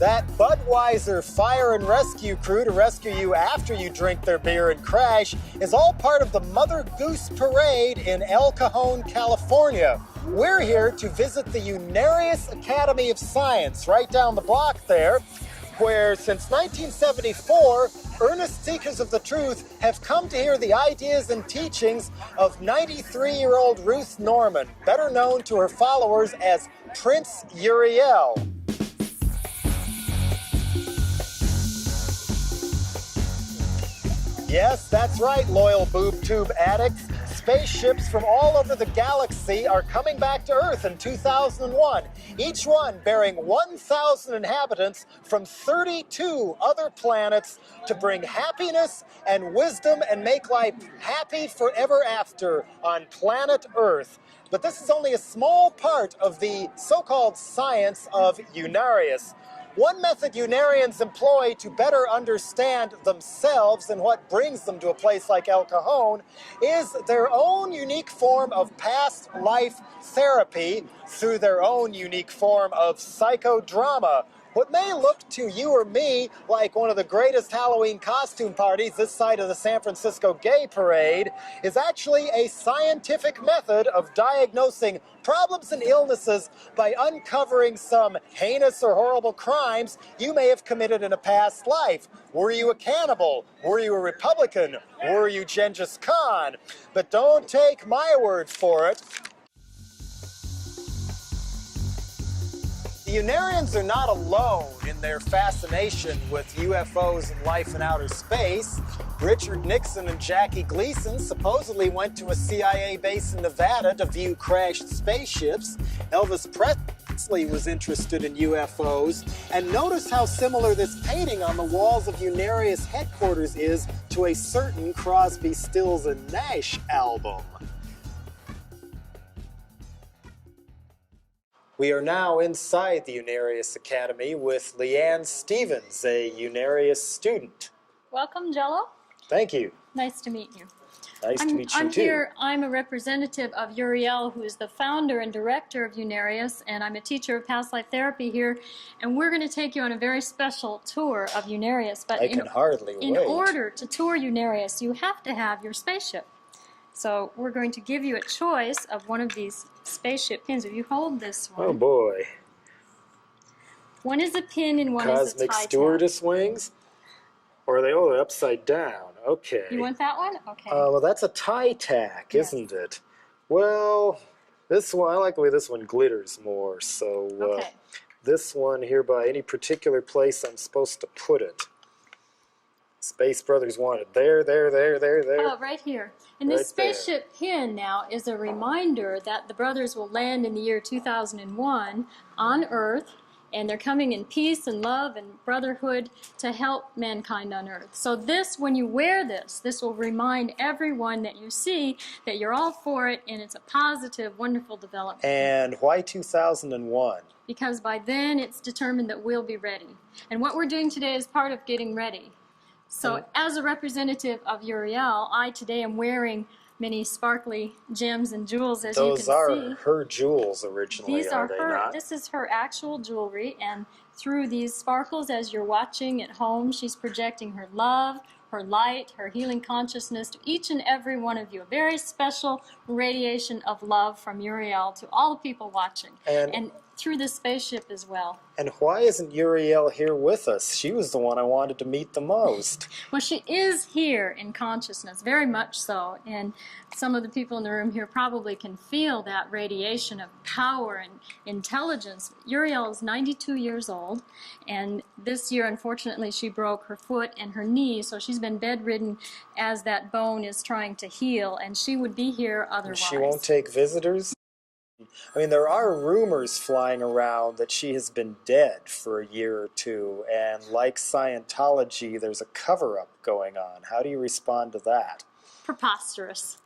That Budweiser fire and rescue crew to rescue you after you drink their beer and crash is all part of the Mother Goose Parade in El Cajon, California. We're here to visit the Unarius Academy of Science right down the block there, where since 1974, earnest seekers of the truth have come to hear the ideas and teachings of 93-year-old Ruth Norman, better known to her followers as Prince Uriel. Yes, that's right, loyal boob tube addicts. Spaceships from all over the galaxy are coming back to Earth in 2001, each one bearing 1,000 inhabitants from 32 other planets to bring happiness and wisdom and make life happy forever after on planet Earth. But this is only a small part of the so-called science of Unarius. One method Unarians employ to better understand themselves and what brings them to a place like El Cajon is their own unique form of past life therapy through their own unique form of psychodrama. What may look to you or me like one of the greatest Halloween costume parties this side of the San Francisco Gay Parade is actually a scientific method of diagnosing problems and illnesses by uncovering some heinous or horrible crimes you may have committed in a past life. Were you a cannibal? Were you a Republican? Were you Genghis Khan? But don't take my word for it. The Unarians are not alone in their fascination with UFOs and life in outer space. Richard Nixon and Jackie Gleason supposedly went to a CIA base in Nevada to view crashed spaceships. Elvis Presley was interested in UFOs. And notice how similar this painting on the walls of Unarius headquarters is to a certain Crosby, Stills and Nash album. We are now inside the Unarius Academy with Leanne Stevens, a Unarius student. Welcome, Jello. Thank you. Nice to meet you. Nice to meet you too. I'm a representative of Uriel, who is the founder and director of Unarius, and I'm a teacher of past life therapy here, and we're going to take you on a very special tour of Unarius. But I can hardly wait. In order to tour Unarius, you have to have your spaceship. So we're going to give you a choice of one of these spaceship pins. If you hold this one. Oh boy. One is a pin and one is a tie Cosmic stewardess wings? Or are they, oh, they're upside down. Okay. You want that one? Okay. Well, that's a tie tack, isn't it? Well, this one, I like the way this one glitters more. So okay. This one here, by any particular place I'm supposed to put it. Space Brothers want it there. Oh, right here. And this spaceship pin now is a reminder that the brothers will land in the year 2001 on Earth, and they're coming in peace and love and brotherhood to help mankind on Earth. So this, when you wear this will remind everyone that you see that you're all for it, and it's a positive, wonderful development. And why 2001? Because by then it's determined that we'll be ready. And what we're doing today is part of getting ready. So as a representative of Uriel, I today am wearing many sparkly gems and jewels, as you can see. Those are her jewels originally, These are they her. not? This is her actual jewelry, and through these sparkles, as you're watching at home, she's projecting her love, her light, her healing consciousness to each and every one of you. A very special radiation of love from Uriel to all the people watching. And through this spaceship as well. And why isn't Uriel here with us? She was the one I wanted to meet the most. Well, she is here in consciousness, very much so. And some of the people in the room here probably can feel that radiation of power and intelligence. Uriel is 92 years old, and this year, unfortunately, she broke her foot and her knee, so she's been bedridden as that bone is trying to heal, and she would be here otherwise. She won't take visitors? I mean, there are rumors flying around that she has been dead for a year or two, and like Scientology, there's a cover-up going on. How do you respond to that? Preposterous.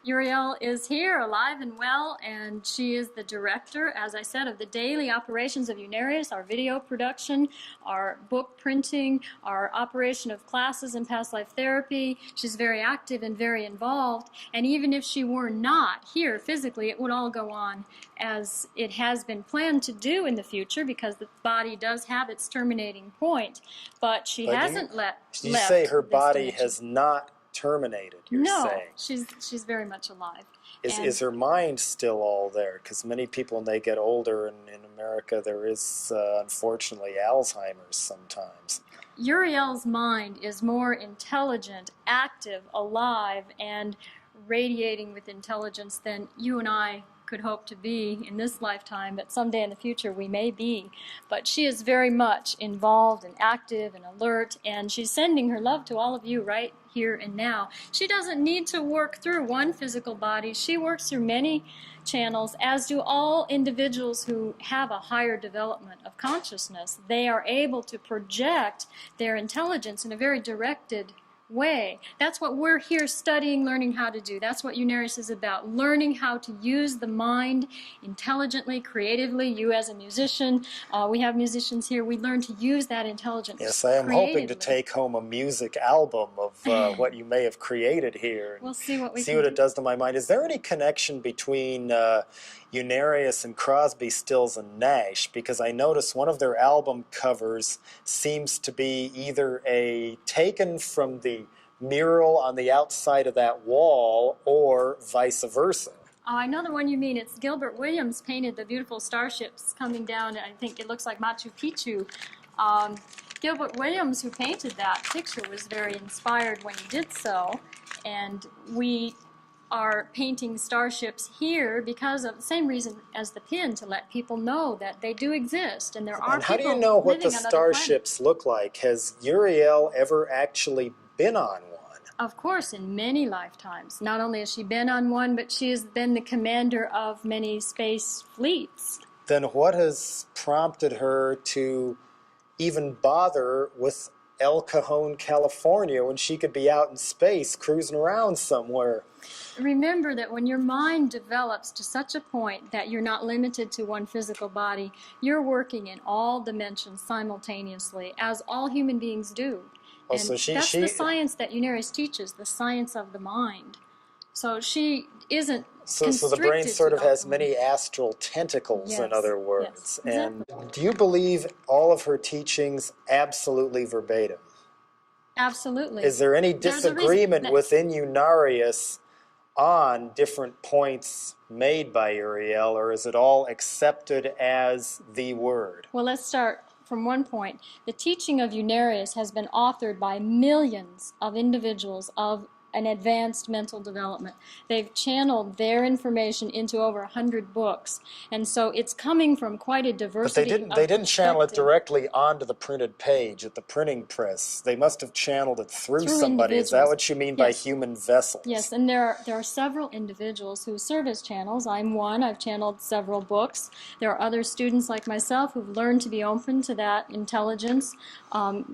Uriel is here, alive and well, and she is the director, as I said, of the daily operations of Unarius, our video production, our book printing, our operation of classes in past life therapy. She's very active and very involved, and even if she were not here physically, it would all go on as it has been planned to do in the future, because the body does have its terminating point, but she hasn't left. You say her body has not terminated, you're saying? She's very much alive. Is her mind still all there? Because many people, when they get older, and in America there is unfortunately Alzheimer's sometimes. Uriel's mind is more intelligent, active, alive, and radiating with intelligence than you and I could hope to be in this lifetime, but someday in the future we may be. But she is very much involved and active and alert, and she's sending her love to all of you right here and now. She doesn't need to work through one physical body. She works through many channels, as do all individuals who have a higher development of consciousness. They are able to project their intelligence in a very directed way. That's what we're here studying, learning how to do. That's what Unarius is about, learning how to use the mind intelligently, creatively. You as a musician, we have musicians here, we learn to use that intelligence. Yes, I am hoping to take home a music album of what you may have created here. We'll see what see what it does to my mind. Is there any connection between Unarius and Crosby, Stills, and Nash? Because I noticed one of their album covers seems to be either taken from the mural on the outside of that wall, or vice versa. Oh, I know the one you mean. It's Gilbert Williams painted the beautiful starships coming down. I think it looks like Machu Picchu. Gilbert Williams, who painted that picture, was very inspired when he did so, and we are painting starships here because of the same reason as the pin, to let people know that they do exist, and there are people. How do you know what the starships look like? Has Uriel ever actually been on one? Of course, in many lifetimes. Not only has she been on one, but she has been the commander of many space fleets. Then what has prompted her to even bother with El Cajon, California, when she could be out in space cruising around somewhere? Remember that when your mind develops to such a point that you're not limited to one physical body, you're working in all dimensions simultaneously, as all human beings do. Oh, and so that's the science that Unarius teaches, the science of the mind. So she isn't so the brain sort of has many astral tentacles, yes, in other words. Yes, and do you believe all of her teachings absolutely verbatim? Absolutely. Is there any disagreement within Unarius on different points made by Uriel, or is it all accepted as the word? Well, let's start from one point. The teaching of Unarius has been authored by millions of individuals of an advanced mental development. They've channeled their information into over 100 books, and so it's coming from quite a diversity. But they didn't channel it directly onto the printed page at the printing press. They must have channeled it through somebody. Is that what you mean by human vessels? Yes, and there are several individuals who serve as channels. I'm one. I've channeled several books. There are other students like myself who've learned to be open to that intelligence.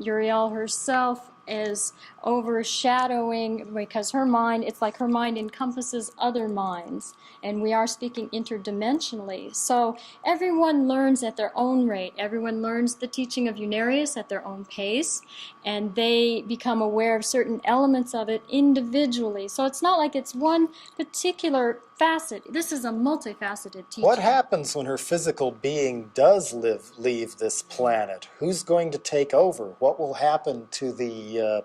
Uriel herself is overshadowing, because her mind, it's like her mind encompasses other minds, and we are speaking interdimensionally. So everyone learns at their own rate. Everyone learns the teaching of Unarius at their own pace, and they become aware of certain elements of it individually. So it's not like it's one particular facet. This is a multifaceted teaching. What happens when her physical being does leave this planet? Who's going to take over? What will happen to the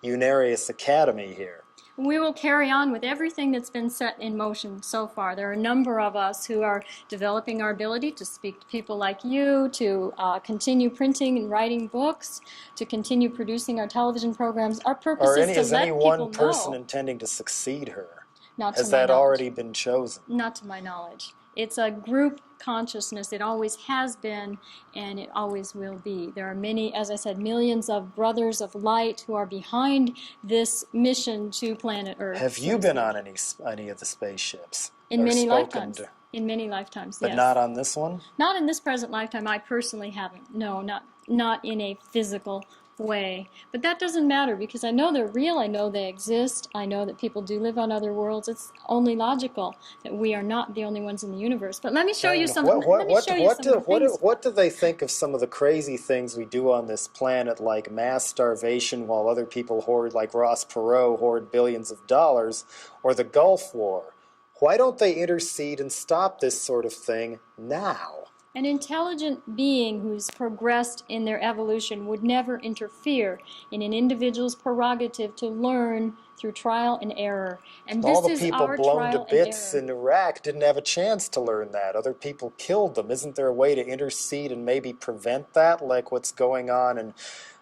Unarius Academy here? We will carry on with everything that's been set in motion so far. There are a number of us who are developing our ability to speak to people like you, to continue printing and writing books, to continue producing our television programs. Our purpose is to let people know. Is any one person intending to succeed her? Not to my knowledge. Has that already been chosen? Not to my knowledge. It's a group consciousness. It always has been, and it always will be. There are many, as I said, millions of brothers of light who are behind this mission to planet Earth. Have you been on any of the spaceships? In many lifetimes. In many lifetimes, yes. But not on this one? Not in this present lifetime. I personally haven't. No, not in a physical way. But that doesn't matter because I know they're real, I know they exist, I know that people do live on other worlds. It's only logical that we are not the only ones in the universe. But let me show you some of the things. What do they think of some of the crazy things we do on this planet, like mass starvation while other people hoard, like Ross Perot, hoard billions of dollars, or the Gulf War? Why don't they intercede and stop this sort of thing now? An intelligent being who's progressed in their evolution would never interfere in an individual's prerogative to learn through trial and error. And this is our trial and error. All the people blown to bits in Iraq didn't have a chance to learn that. Other people killed them. Isn't there a way to intercede and maybe prevent that, like what's going on in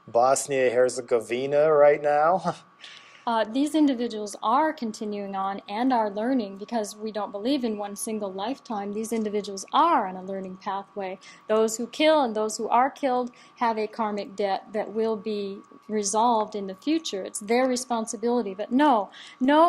Bosnia-Herzegovina right now? These individuals are continuing on and are learning because we don't believe in one single lifetime. These individuals are on a learning pathway. Those who kill and those who are killed have a karmic debt that will be resolved in the future. It's their responsibility. But no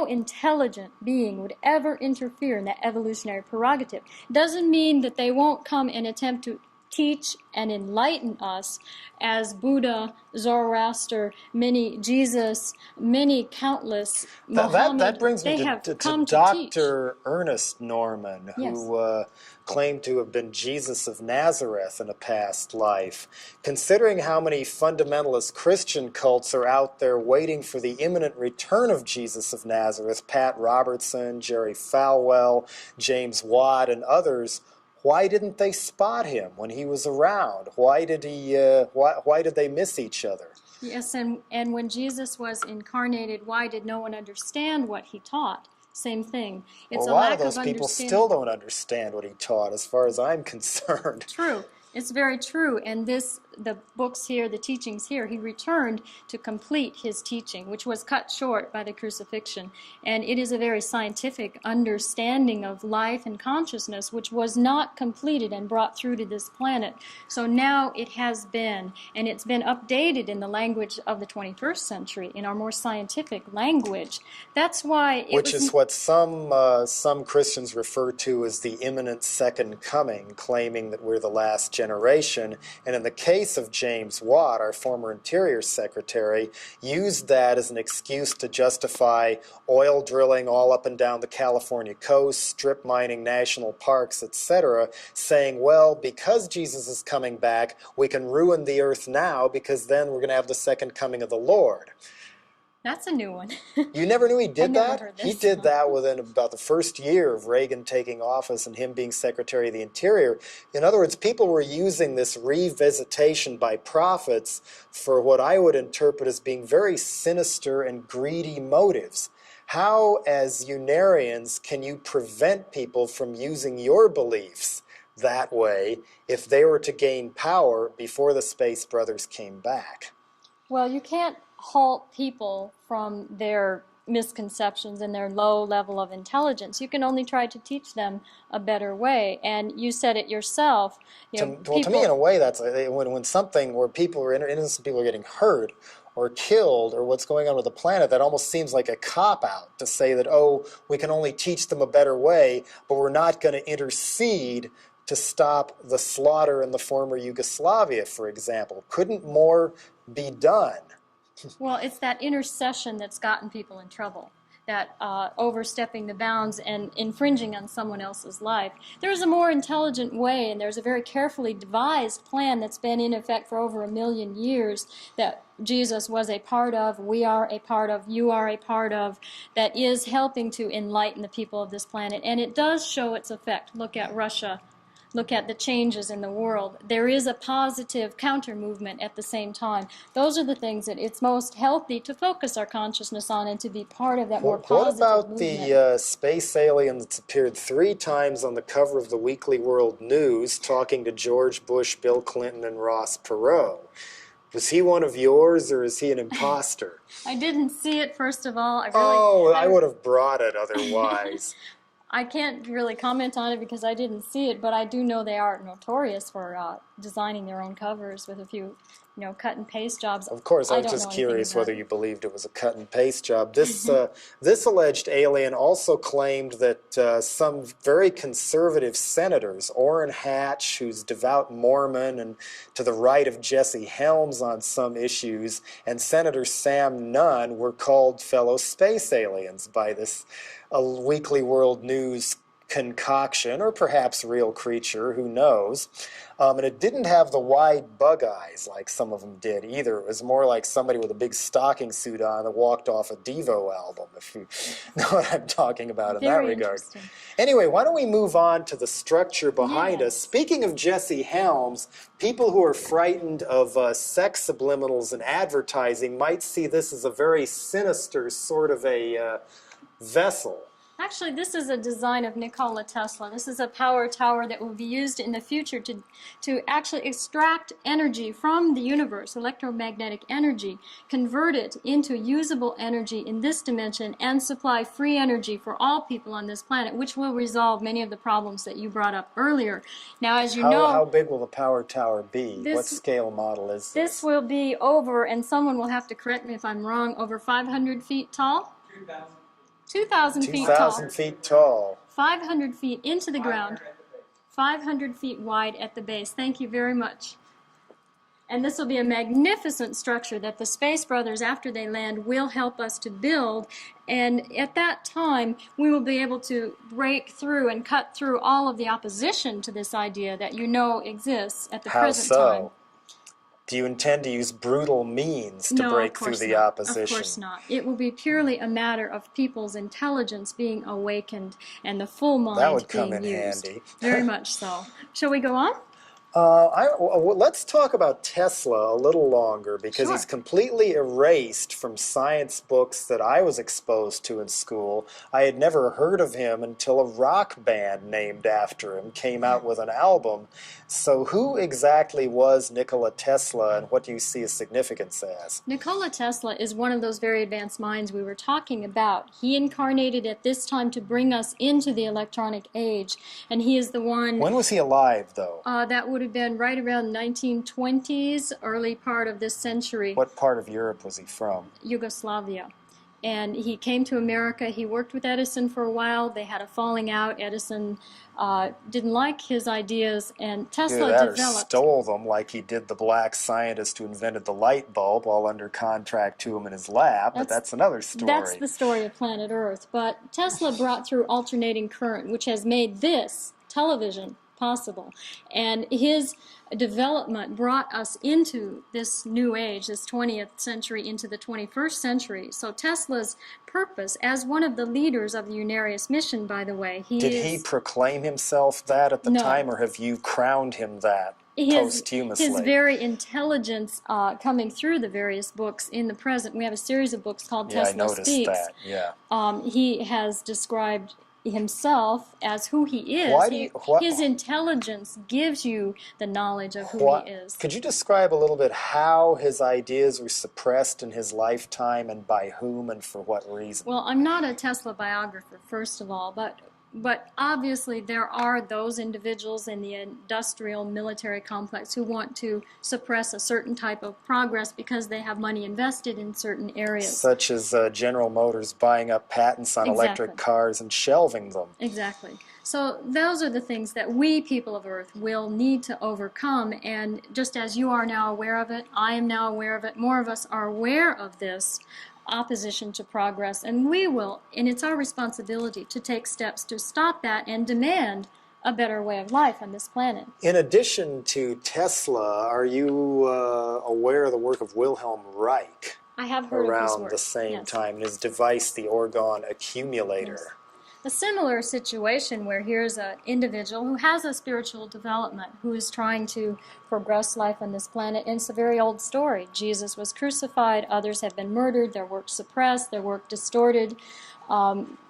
intelligent being would ever interfere in that evolutionary prerogative. Doesn't mean that they won't come and attempt to teach and enlighten us as Buddha, Zoroaster, Jesus, many countless Muhammad. That brings me to Dr. Ernest Norman, who claimed to have been Jesus of Nazareth in a past life. Considering how many fundamentalist Christian cults are out there waiting for the imminent return of Jesus of Nazareth, Pat Robertson, Jerry Falwell, James Watt, and others, why didn't they spot him when he was around? Why did they miss each other? Yes, and when Jesus was incarnated, why did no one understand what he taught? Same thing. It's a lot of those people still don't understand what he taught, as far as I'm concerned. True. It's very true. And the books here, the teachings here, he returned to complete his teaching, which was cut short by the crucifixion. And it is a very scientific understanding of life and consciousness, which was not completed and brought through to this planet. So now it has been, and it's been updated in the language of the 21st century, in our more scientific language. That's why Which is what some Christians refer to as the imminent second coming, claiming that we're the last generation. And in the case of James Watt, our former Interior Secretary, used that as an excuse to justify oil drilling all up and down the California coast, strip mining national parks, etc., saying, well, because Jesus is coming back, we can ruin the earth now because then we're going to have the second coming of the Lord. That's a new one. You never knew he did that? He did one. That within about the first year of Reagan taking office and him being Secretary of the Interior. In other words, people were using this revisitation by prophets for what I would interpret as being very sinister and greedy motives. How, as Unarians, can you prevent people from using your beliefs that way if they were to gain power before the Space Brothers came back? Well, you can't halt people from their misconceptions and their low level of intelligence. You can only try to teach them a better way. And you said it yourself. To me, in a way, that's when something where innocent people are getting hurt or killed, or what's going on with the planet, that almost seems like a cop-out to say that, oh, we can only teach them a better way, but we're not going to intercede to stop the slaughter in the former Yugoslavia, for example. Couldn't more be done? Well, it's that intercession that's gotten people in trouble, that overstepping the bounds and infringing on someone else's life. There's a more intelligent way, and there's a very carefully devised plan that's been in effect for over 1 million years that Jesus was a part of, we are a part of, you are a part of, that is helping to enlighten the people of this planet. And it does show its effect. Look at Russia. Look at the changes in the world. There is a positive counter-movement at the same time. Those are the things that it's most healthy to focus our consciousness on and to be part of that more positive movement. What about the space alien that's appeared 3 times on the cover of the Weekly World News talking to George Bush, Bill Clinton, and Ross Perot? Was he one of yours, or is he an imposter? I didn't see it, first of all. I would have brought it otherwise. I can't really comment on it because I didn't see it, but I do know they are notorious for designing their own covers with a few cut and paste jobs. Of course, I was don't just know anything curious about whether it. you believed it was a cut and paste job. This alleged alien also claimed that some very conservative senators, Orrin Hatch, who's devout Mormon and to the right of Jesse Helms on some issues, and Senator Sam Nunn were called fellow space aliens by this Weekly World News concoction, or perhaps real creature, who knows. And it didn't have the wide bug eyes like some of them did either. It was more like somebody with a big stocking suit on that walked off a Devo album, if you know what I'm talking about in that Very regard. interesting. Anyway, why don't we move on to the structure behind us? Yes. Speaking of Jesse Helms, people who are frightened of sex subliminals in advertising might see this as a very sinister sort of a vessel. Actually, this is a design of Nikola Tesla. This is a power tower that will be used in the future to actually extract energy from the universe, electromagnetic energy, convert it into usable energy in this dimension, and supply free energy for all people on this planet, which will resolve many of the problems that you brought up earlier. Now, as you know... How big will the power tower be? What scale model is this? This will be over, and someone will have to correct me if I'm wrong, over 500 feet tall? 2,000 feet tall. 2,000 feet tall. 500 feet into the ground. 500 feet wide at the base. Thank you very much. And this will be a magnificent structure that the Space Brothers, after they land, will help us to build. And at that time, we will be able to break through and cut through all of the opposition to this idea that exists at the present time. Do you intend to use brutal means to break through the opposition? Of course not. It will be purely a matter of people's intelligence being awakened and the full mind being used. That would come in handy. Very much so. Shall we go on? Let's talk about Tesla a little longer, because he's completely erased from science books that I was exposed to in school. I had never heard of him until a rock band named after him came out with an album. So who exactly was Nikola Tesla, and what do you see his significance as? Nikola Tesla is one of those very advanced minds we were talking about. He incarnated at this time to bring us into the electronic age, and he is the one... When was he alive, though? That would have been right around 1920s, early part of this century. What part of Europe was he from? Yugoslavia. And he came to America. He worked with Edison for a while. They had a falling out. Edison didn't like his ideas, and Tesla developed... Or stole them, like he did the black scientist who invented the light bulb while under contract to him in his lab, but that's another story. That's the story of planet Earth. But Tesla brought through alternating current, which has made this television possible. And his development brought us into this new age, this 20th century, into the 21st century. So Tesla's purpose, as one of the leaders of the Unarius mission, by the way, Did he proclaim himself that at the time, or have you crowned him that posthumously? His very intelligence coming through the various books in the present. We have a series of books called Tesla Speaks. I noticed that, he has described himself as who he is. His intelligence gives you the knowledge of who he is. Could you describe a little bit how his ideas were suppressed in his lifetime, and by whom and for what reason? Well, I'm not a Tesla biographer, first of all, but obviously there are those individuals in the industrial military complex who want to suppress a certain type of progress because they have money invested in certain areas. Such as General Motors buying up patents on electric cars and shelving them. Exactly. So those are the things that we, people of Earth, will need to overcome. And just as you are now aware of it, I am now aware of it, more of us are aware of this opposition to progress, and we will, and it's our responsibility to take steps to stop that and demand a better way of life on this planet. In addition to Tesla, are you aware of the work of Wilhelm Reich? I have heard of his work. Around the same time, and his device, the Orgon Accumulator. Yes. A similar situation where here's an individual who has a spiritual development, who is trying to progress life on this planet, and it's a very old story. Jesus was crucified, others have been murdered, their work suppressed, their work distorted.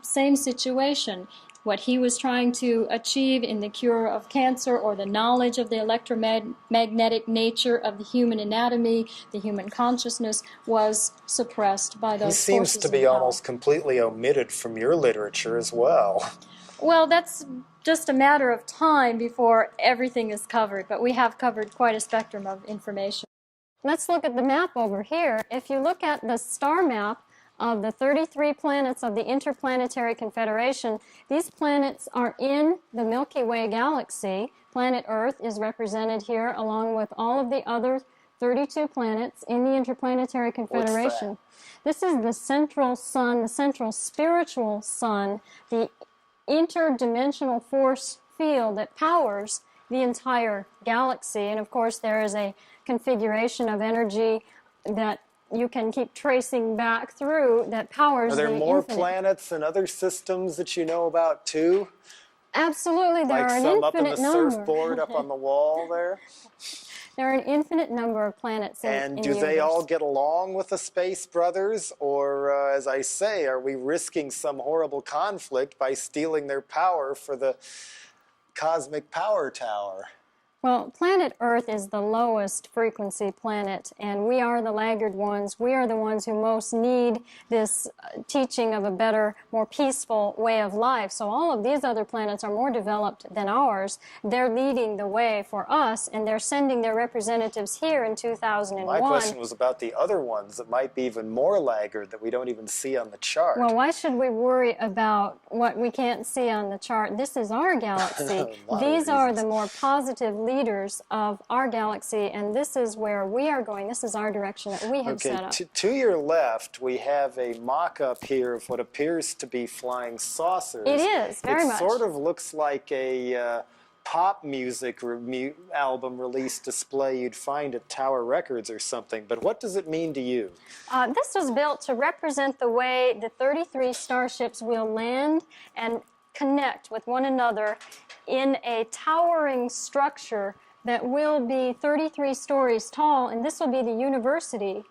Same situation. What he was trying to achieve in the cure of cancer, or the knowledge of the electromagnetic nature of the human anatomy, the human consciousness, was suppressed by those forces. He seems to be almost completely omitted from your literature as well. Well, that's just a matter of time before everything is covered, but we have covered quite a spectrum of information. Let's look at the map over here. If you look at the star map of the 33 planets of the Interplanetary Confederation, these planets are in the Milky Way galaxy. Planet Earth is represented here along with all of the other 32 planets in the Interplanetary Confederation. This is the central sun, the central spiritual sun, the interdimensional force field that powers the entire galaxy. And of course, there is a configuration of energy that you can keep tracing back through that powers the infinite. Are there more planets and other systems that you know about too? Absolutely, there are an infinite number. Like some up in the surfboard up on the wall there? There are an infinite number of planets in the universe. And do they all get along with the Space Brothers? Or, as I say, are we risking some horrible conflict by stealing their power for the cosmic power tower? Well, planet Earth is the lowest frequency planet, and we are the laggard ones. We are the ones who most need this teaching of a better, more peaceful way of life. So all of these other planets are more developed than ours. They're leading the way for us, and they're sending their representatives here in 2001. My question was about the other ones that might be even more laggard that we don't even see on the chart. Well, why should we worry about what we can't see on the chart? This is our galaxy. These are the more positive leaders of our galaxy, and this is where we are going. This is our direction that we have set up. To your left, we have a mock-up here of what appears to be flying saucers. It is, very much. It sort of looks like a pop music album release display you'd find at Tower Records or something, but what does it mean to you? This was built to represent the way the 33 starships will land and connect with one another in a towering structure that will be 33 stories tall, and this will be the University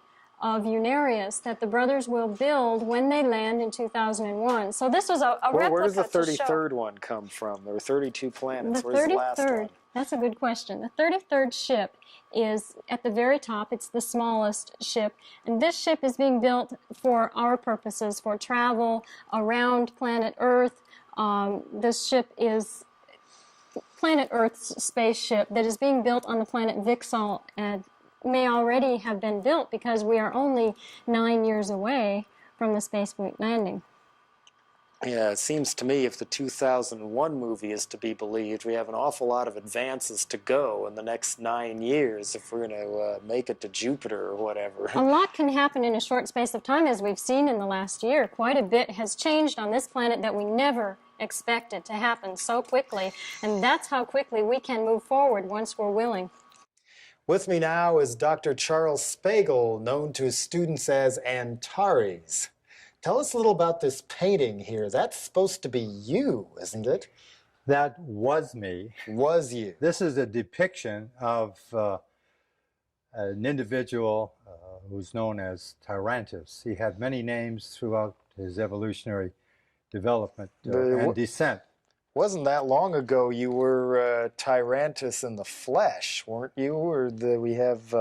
of Unarius that the brothers will build when they land in 2001. So this was a replica. Where does the 33rd one come from? There were 32 planets. Where's the last one? That's a good question. The 33rd ship is at the very top. It's the smallest ship, and this ship is being built for our purposes, for travel around planet Earth. This ship is planet Earth's spaceship that is being built on the planet Vixal and may already have been built because we are only 9 years away from the spaceboat landing. Yeah, it seems to me if the 2001 movie is to be believed, we have an awful lot of advances to go in the next 9 years if we're going to make it to Jupiter or whatever. A lot can happen in a short space of time, as we've seen in the last year. Quite a bit has changed on this planet that we never expected to happen so quickly, and that's how quickly we can move forward once we're willing. With me now is Dr. Charles Spagel, known to his students as Antares. Tell us a little about this painting here. That's supposed to be you, isn't it? That was me. Was you. This is a depiction of an individual who's known as Tyrantus. He had many names throughout his evolutionary development and descent. Wasn't that long ago you were Tyrantus in the flesh, weren't you? Or we have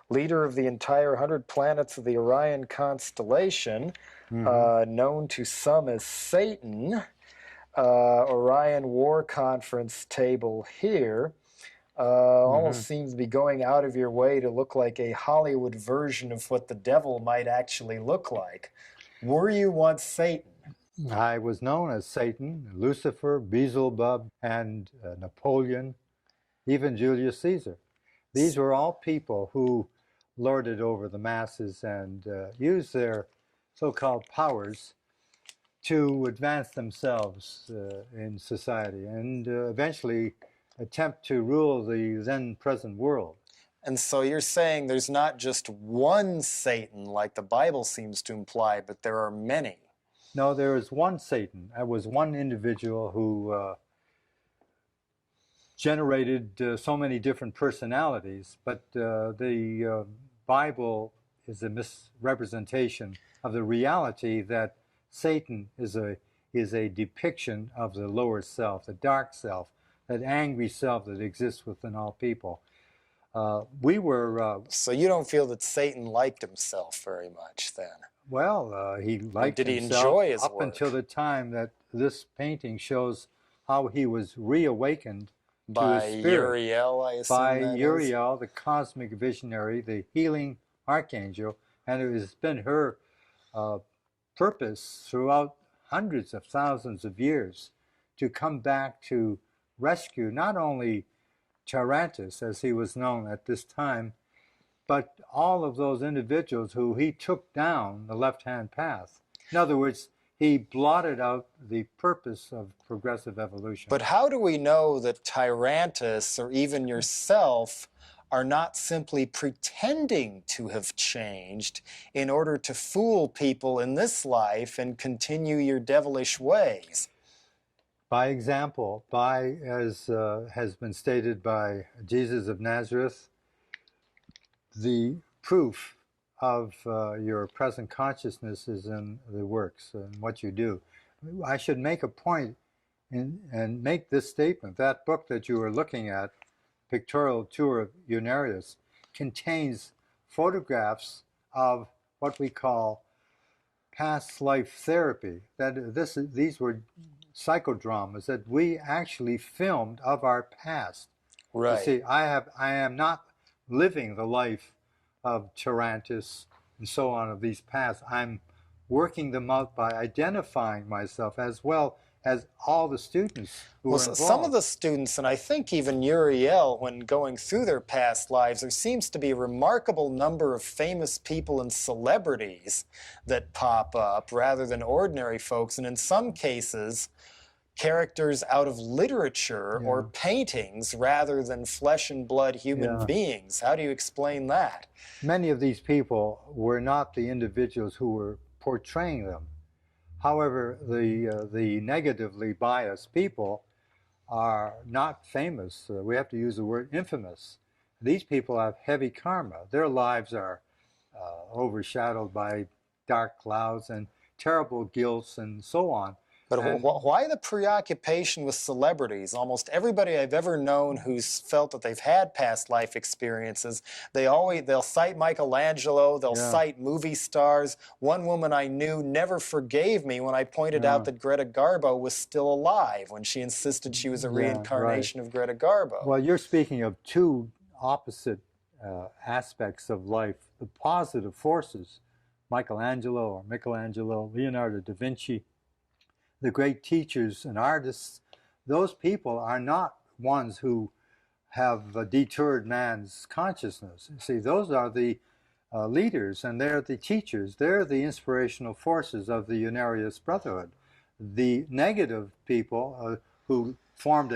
leader of the entire 100 planets of the Orion constellation, known to some as Satan. Orion War Conference table here. Almost seems to be going out of your way to look like a Hollywood version of what the devil might actually look like. Were you once Satan? I was known as Satan, Lucifer, Beelzebub, and Napoleon, even Julius Caesar. These were all people who lorded over the masses and used their so-called powers to advance themselves in society and eventually attempt to rule the then-present world. And so you're saying there's not just one Satan like the Bible seems to imply, but there are many. No, there is one Satan. That was one individual who generated so many different personalities, but the Bible is a misrepresentation of the reality that Satan is a depiction of the lower self, the dark self, that angry self that exists within all people. We were... So you don't feel that Satan liked himself very much then? Well, he liked Did he himself enjoy his up work? Until the time that this painting shows how he was reawakened to a By spirit. Uriel, I assume By that is. Uriel, the cosmic visionary, the healing archangel, and it has been her purpose throughout hundreds of thousands of years to come back to rescue not only Charantis, as he was known at this time, but all of those individuals who he took down the left-hand path. In other words, he blotted out the purpose of progressive evolution. But how do we know that Tyrantus or even yourself are not simply pretending to have changed in order to fool people in this life and continue your devilish ways? By example, as has been stated by Jesus of Nazareth, the proof of your present consciousness is in the works and what you do. I should make a point and make this statement. That book that you are looking at, Pictorial Tour of Unarius, contains photographs of what we call past life therapy. These were psychodramas that we actually filmed of our past. Right. You see, I am not living the life of Charantis and so on of these paths. I'm working them out by identifying myself as well as all the students who are involved. Some of the students, and I think even Uriel, when going through their past lives, there seems to be a remarkable number of famous people and celebrities that pop up rather than ordinary folks, and in some cases, characters out of literature or paintings rather than flesh and blood human beings. How do you explain that? Many of these people were not the individuals who were portraying them. However, the negatively biased people are not famous. We have to use the word infamous. These people have heavy karma. Their lives are overshadowed by dark clouds and terrible guilts and so on. But why the preoccupation with celebrities? Almost everybody I've ever known who's felt that they've had past life experiences, they'll cite Michelangelo, they'll cite movie stars. One woman I knew never forgave me when I pointed out that Greta Garbo was still alive when she insisted she was a reincarnation of Greta Garbo. Well, you're speaking of two opposite aspects of life, the positive forces, Michelangelo, Leonardo da Vinci, the great teachers and artists. Those people are not ones who have deterred man's consciousness. See, those are the leaders, and they're the teachers. They're the inspirational forces of the Unarius Brotherhood. The negative people who formed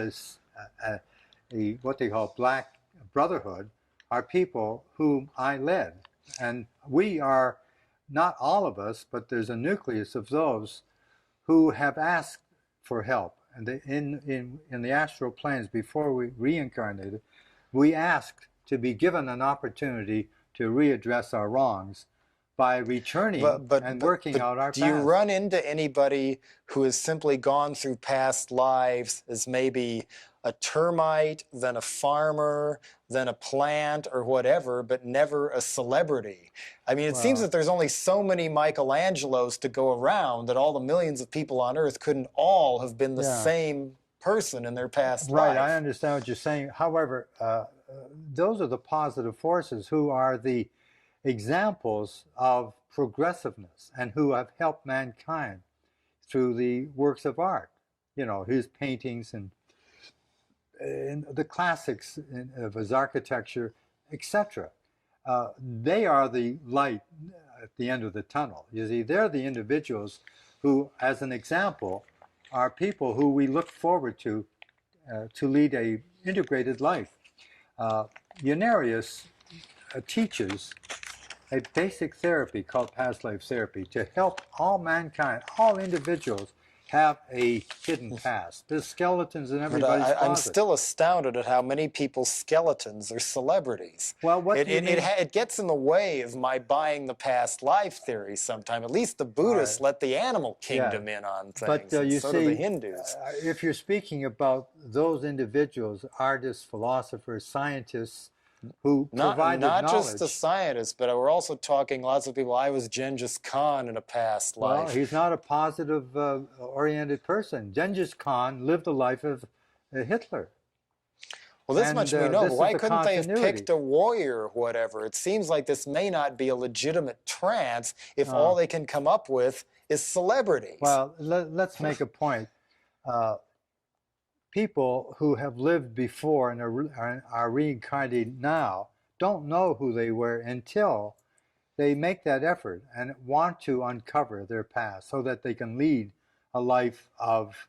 what they call Black Brotherhood are people whom I led. And we are, not all of us, but there's a nucleus of those who have asked for help. And in the astral planes, before we reincarnated, we asked to be given an opportunity to readdress our wrongs by returning and working out our past. Do you run into anybody who has simply gone through past lives as maybe a termite, then a farmer, then a plant or whatever, but never a celebrity? I mean, it seems that there's only so many Michelangelos to go around that all the millions of people on Earth couldn't all have been the same person in their past life. Right, I understand what you're saying. However, those are the positive forces who are the examples of progressiveness and who have helped mankind through the works of art. You know, his paintings and the classics of his architecture, etc. They are the light at the end of the tunnel. You see, they're the individuals who, as an example, are people who we look forward to lead a integrated life. Unarius teaches a basic therapy called past life therapy to help all mankind, all individuals, have a hidden past. There's skeletons in everybody's closet. I'm still astounded at how many people's skeletons are celebrities. Well, it gets in the way of my buying the past life theory sometime. At least the Buddhists let the animal kingdom in on things, but and you so see, do the Hindus. If you're speaking about those individuals, artists, philosophers, scientists, who provided not knowledge. just the scientists, but we're also talking lots of people. I was Genghis Khan in a past life. Well, he's not a positive oriented person. Genghis Khan lived the life of Hitler. Well, this And, much we know, this but is why the couldn't they have continuity. picked a warrior or whatever? It seems like this may not be a legitimate trance if Uh. all they can come up with is celebrities. Well, let's make a point. People who have lived before and are reincarnated now don't know who they were until they make that effort and want to uncover their past so that they can lead a life of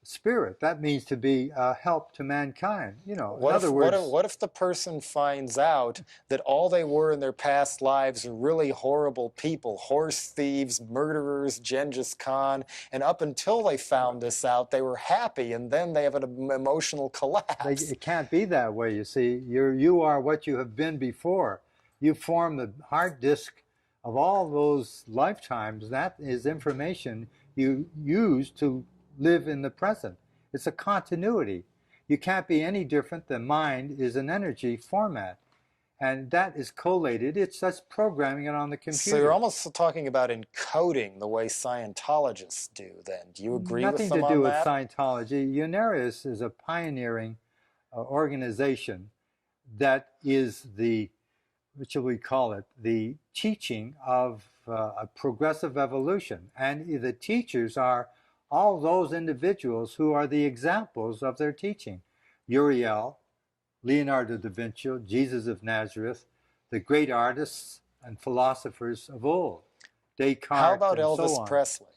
spirit. That means to be a help to mankind. You know, in other words, what if the person finds out that all they were in their past lives are really horrible people, horse thieves, murderers, Genghis Khan, and up until they found this out, they were happy, and then they have an emotional collapse? it can't be that way. You see, you are what you have been before. You form the hard disk of all those lifetimes. That is information you use to live in the present. It's a continuity. You can't be any different than mind is an energy format. And that is collated. It's just programming it on the computer. So you're almost talking about encoding the way Scientologists do then. Do you agree with them on that? Nothing to do with Scientology. Unarius is a pioneering organization that is the, what shall we call it, the teaching of a progressive evolution. And the teachers are all those individuals who are the examples of their teaching. Uriel, Leonardo da Vinci, Jesus of Nazareth, the great artists and philosophers of old, Descartes. How about and Elvis so on. Presley?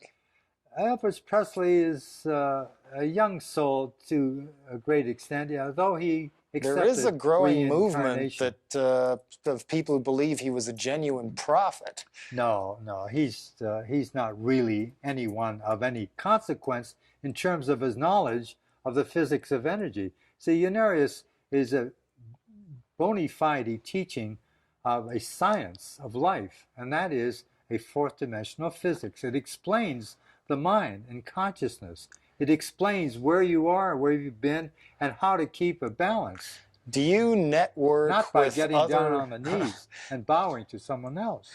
Elvis Presley is a young soul to a great extent, although he accepted There is a growing movement reincarnation. that of people who believe he was a genuine prophet. No, he's not really anyone of any consequence in terms of his knowledge of the physics of energy. See, Unarius is a bona fide teaching of a science of life, and that is a fourth dimensional physics. It explains the mind and consciousness. It explains where you are, where you've been, and how to keep a balance. Do you network Not by with getting other... down on the knees and bowing to someone else.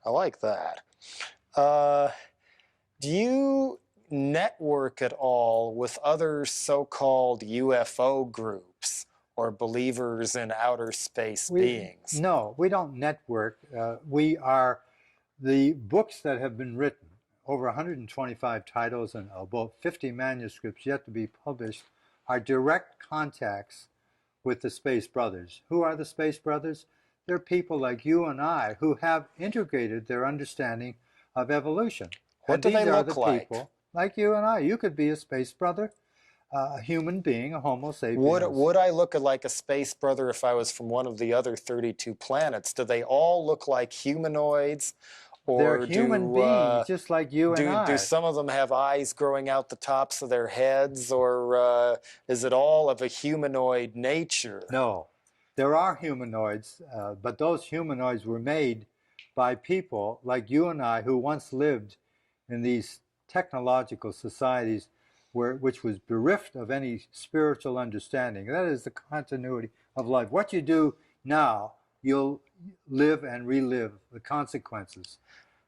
I like that. Do you network at all with other so-called UFO groups or believers in outer space beings? No, we don't network. We are the books that have been written, over 125 titles and about 50 manuscripts yet to be published, are direct contacts with the Space Brothers. Who are the Space Brothers? They're people like you and I who have integrated their understanding of evolution. What do they look the like? People like you and I. You could be a Space Brother, a human being, a Homo sapiens. Would I look like a Space Brother if I was from one of the other 32 planets? Do they all look like humanoids? Or they're human beings, just like you and I. Do some of them have eyes growing out the tops of their heads, or is it all of a humanoid nature? No, there are humanoids, but those humanoids were made by people like you and I who once lived in these technological societies which was bereft of any spiritual understanding. That is the continuity of life. What you do now, you'll live and relive the consequences.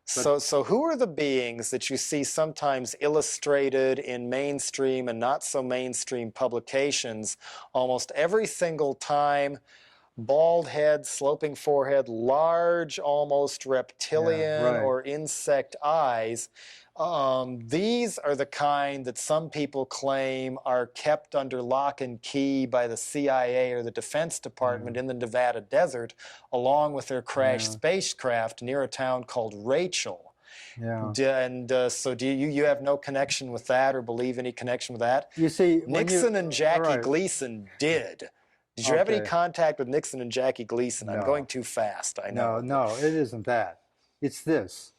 So who are the beings that you see sometimes illustrated in mainstream and not so mainstream publications almost every single time? Bald head, sloping forehead, large, almost reptilian or insect eyes. These are the kind that some people claim are kept under lock and key by the CIA or the Defense Department in the Nevada desert, along with their crashed spacecraft near a town called Rachel. So do you have no connection with that or believe any connection with that? You see, Nixon and Jackie Gleason did. Did you have any contact with Nixon and Jackie Gleason? I'm going too fast, I know. No, it isn't that. It's this.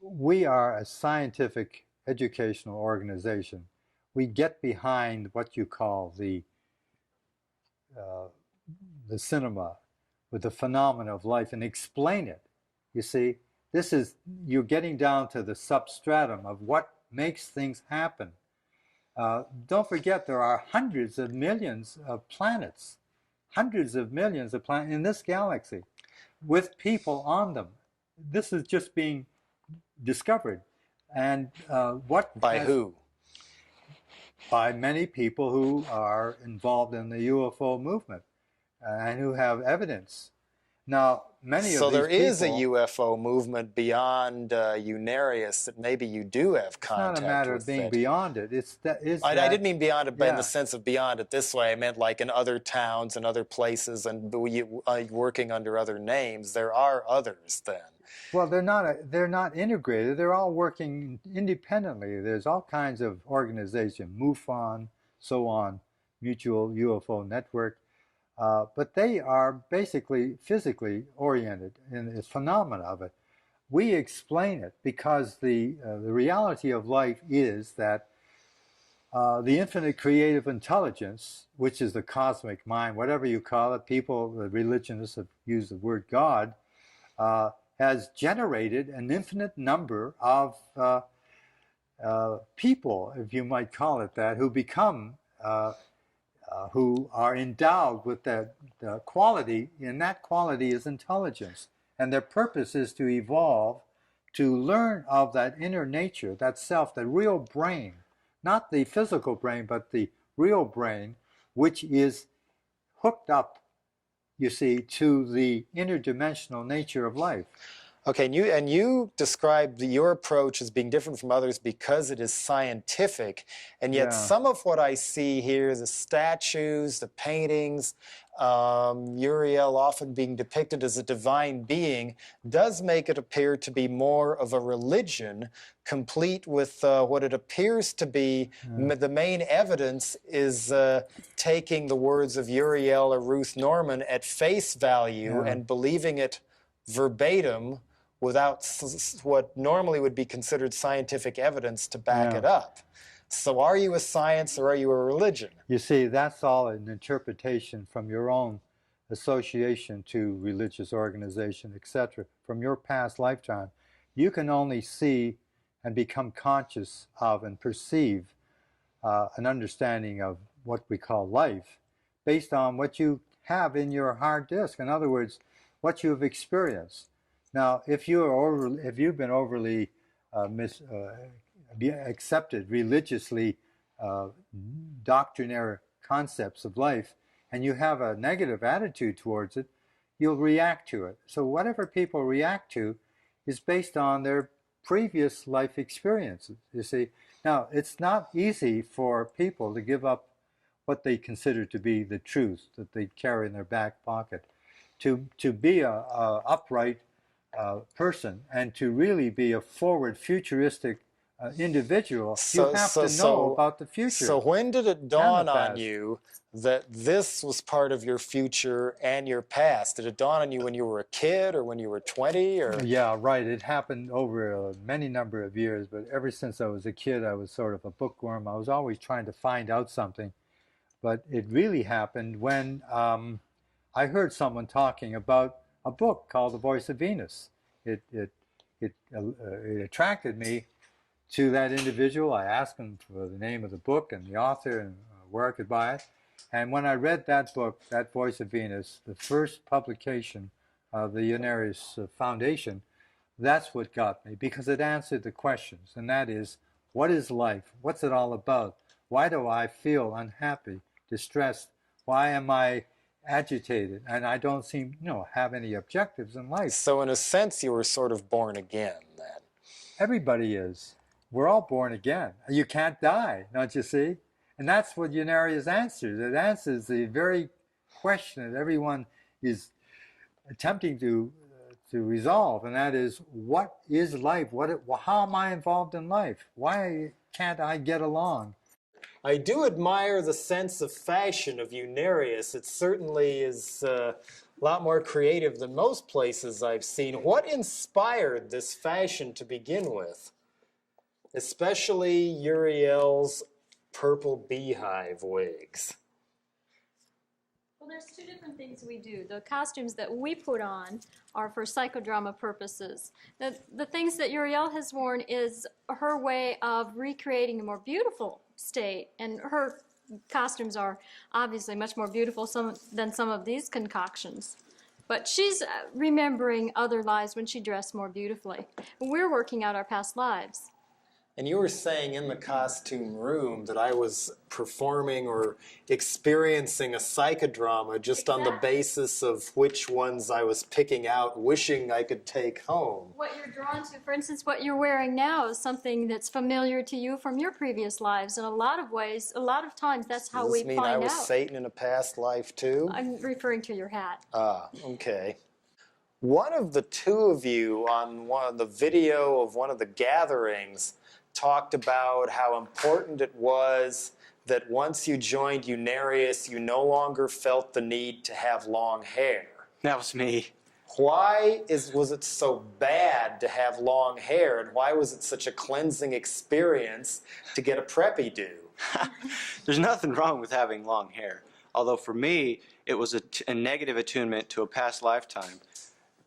We are a scientific educational organization. We get behind what you call the cinema with the phenomena of life and explain it. You see, you're getting down to the substratum of what makes things happen. Don't forget there are hundreds of millions of planets in this galaxy with people on them. This is just being discovered. And by who? by many people who are involved in the UFO movement and who have evidence. Now, many So of these there is a people, UFO movement beyond Unarius that maybe you do have it's not a contact matter of with being that. beyond it. It's that, I didn't mean beyond it, but in the yeah. sense of beyond it this way. I meant like in other towns and other places and working under other names. There are others then. Well, they're not integrated. They're all working independently. There's all kinds of organizations, MUFON, so on, Mutual UFO Network, but they are basically physically oriented in the phenomena of it. We explain it because the reality of life is that the infinite creative intelligence, which is the cosmic mind, whatever you call it, people, the religionists have used the word God, has generated an infinite number of people, if you might call it that, who become, who are endowed with that quality, and that quality is intelligence. And their purpose is to evolve, to learn of that inner nature, that self, the real brain, not the physical brain, but the real brain, which is hooked up, you see, to the interdimensional nature of life. Okay, and you described your approach as being different from others because it is scientific, and yet some of what I see here, the statues, the paintings, Uriel often being depicted as a divine being, does make it appear to be more of a religion, complete with what it appears to be. The main evidence is taking the words of Uriel or Ruth Norman at face value and believing it verbatim, without what normally would be considered scientific evidence to back it up. So are you a science or are you a religion? You see, that's all an interpretation from your own association to religious organization, etc., from your past lifetime. You can only see and become conscious of and perceive an understanding of what we call life based on what you have in your hard disk. In other words, what you have experienced. Now, if you've been overly accepted religiously doctrinaire concepts of life, and you have a negative attitude towards it, you'll react to it. So whatever people react to is based on their previous life experiences, you see. Now, it's not easy for people to give up what they consider to be the truth that they carry in their back pocket. To be a upright person and to really be a forward, futuristic individual, you have to know about the future. So when did it dawn on you that this was part of your future and your past? Did it dawn on you when you were a kid or when you were 20? Or? Yeah, right. It happened over many number of years, but ever since I was a kid, I was sort of a bookworm. I was always trying to find out something. But it really happened when I heard someone talking about a book called The Voice of Venus. It attracted me to that individual. I asked him for the name of the book and the author and where I could buy it. And when I read that book, that Voice of Venus, the first publication of the Unarius Foundation, that's what got me, because it answered the questions, and that is, what is life? What's it all about? Why do I feel unhappy, distressed? Why am I agitated? And I don't seem, have any objectives in life. So in a sense, you were sort of born again then. Everybody is. We're all born again. You can't die, don't you see? And that's what Unarius answers. It answers the very question that everyone is attempting to resolve, and that is, what is life? How am I involved in life? Why can't I get along? I do admire the sense of fashion of Unarius. It certainly is a lot more creative than most places I've seen. What inspired this fashion to begin with? Especially Uriel's purple beehive wigs. Well, there's two different things we do. The costumes that we put on are for psychodrama purposes. The things that Uriel has worn is her way of recreating a more beautiful state, and her costumes are obviously much more beautiful than some of these concoctions. But she's remembering other lives when she dressed more beautifully. We're working out our past lives. And you were saying in the costume room that I was performing or experiencing a psychodrama just on the basis of which ones I was picking out, wishing I could take home. What you're drawn to, for instance, what you're wearing now is something that's familiar to you from your previous lives. In a lot of ways, a lot of times, that's how we Does this mean find I was out. Satan in a past life too? I'm referring to your hat. Ah, okay. One of the two of you on the video of one of the gatherings talked about how important it was that once you joined Unarius, you no longer felt the need to have long hair. That was me. Why was it so bad to have long hair, and why was it such a cleansing experience to get a preppy do? There's nothing wrong with having long hair. Although for me, it was a negative attunement to a past lifetime.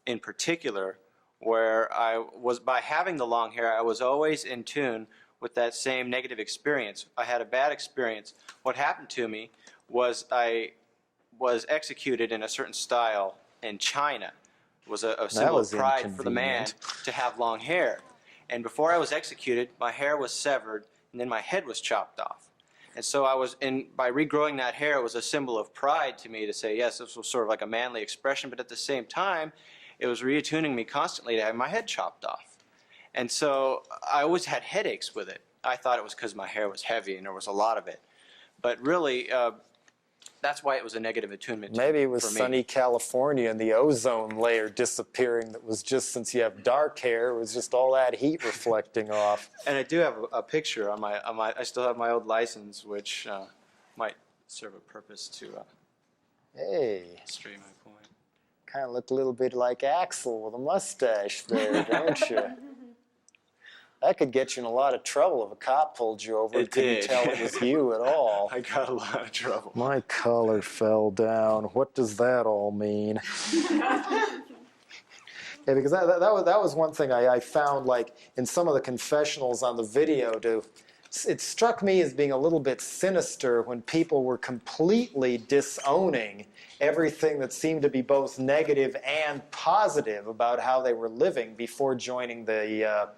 In particular, where I was, by having the long hair, I was always in tune with that same negative experience. I had a bad experience. What happened to me was I was executed in a certain style in China. It was a symbol of pride for the man to have long hair. And before I was executed, my hair was severed, and then my head was chopped off. And so by regrowing that hair, it was a symbol of pride to me to say, yes, this was sort of like a manly expression, but at the same time, it was reattuning me constantly to have my head chopped off. And so I always had headaches with it. I thought it was because my hair was heavy and there was a lot of it. But really, that's why it was a negative attunement for me. Maybe it was sunny California and the ozone layer disappearing. That was just, since you have dark hair, it was just all that heat reflecting off. And I do have a picture on my, I still have my old license, which might serve a purpose to illustrate my point. Kind of looked a little bit like Axel with a mustache there, don't you? That could get you in a lot of trouble if a cop pulled you over and couldn't tell it was you at all. I got a lot of trouble. My collar fell down. What does that all mean? Yeah, because that was one thing I found, like, in some of the confessionals on the video. It struck me as being a little bit sinister when people were completely disowning everything that seemed to be both negative and positive about how they were living before joining the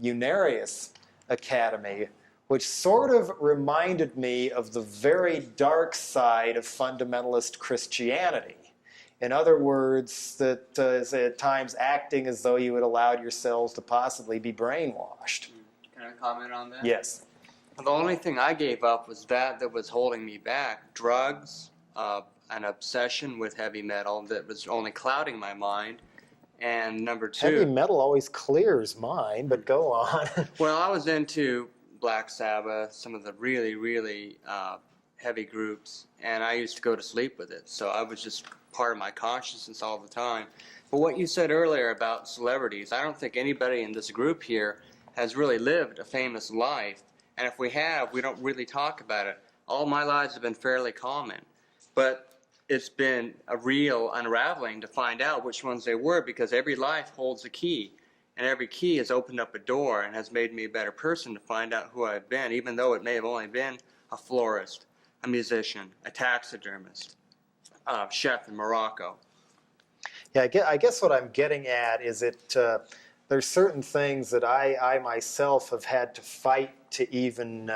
Unarius Academy, which sort of reminded me of the very dark side of fundamentalist Christianity. In other words, that is at times acting as though you had allowed yourselves to possibly be brainwashed. Can I comment on that? Yes. The only thing I gave up was that was holding me back. Drugs, an obsession with heavy metal that was only clouding my mind. And number two... Heavy metal always clears mine, but go on. Well, I was into Black Sabbath, some of the really, really heavy groups, and I used to go to sleep with it. So I was just part of my consciousness all the time. But what you said earlier about celebrities, I don't think anybody in this group here has really lived a famous life. And if we have, we don't really talk about it. All my lives have been fairly common. But it's been a real unraveling to find out which ones they were, because every life holds a key. And every key has opened up a door and has made me a better person to find out who I've been, even though it may have only been a florist, a musician, a taxidermist, a chef in Morocco. Yeah, I guess what I'm getting at is there's certain things that I myself have had to fight to even,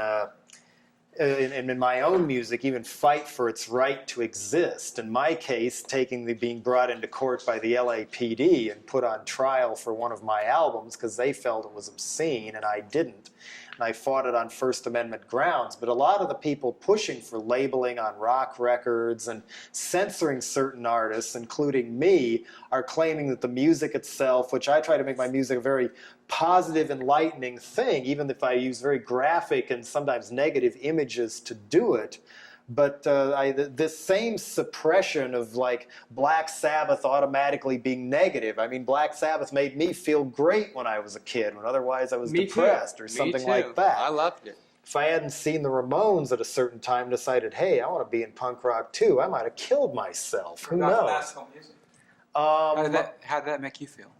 in my own music, even fight for its right to exist. In my case, being brought into court by the LAPD and put on trial for one of my albums because they felt it was obscene and I didn't. And I fought it on First Amendment grounds. But a lot of the people pushing for labeling on rock records and censoring certain artists, including me, are claiming that the music itself, which I try to make my music a very positive, enlightening thing, even if I use very graphic and sometimes negative images to do it. But this same suppression of, like, Black Sabbath automatically being negative. I mean, Black Sabbath made me feel great when I was a kid, when otherwise I was depressed or something like that. I loved it. If I hadn't seen the Ramones at a certain time and decided, hey, I want to be in punk rock too, I might have killed myself. Who knows? How did that make you feel?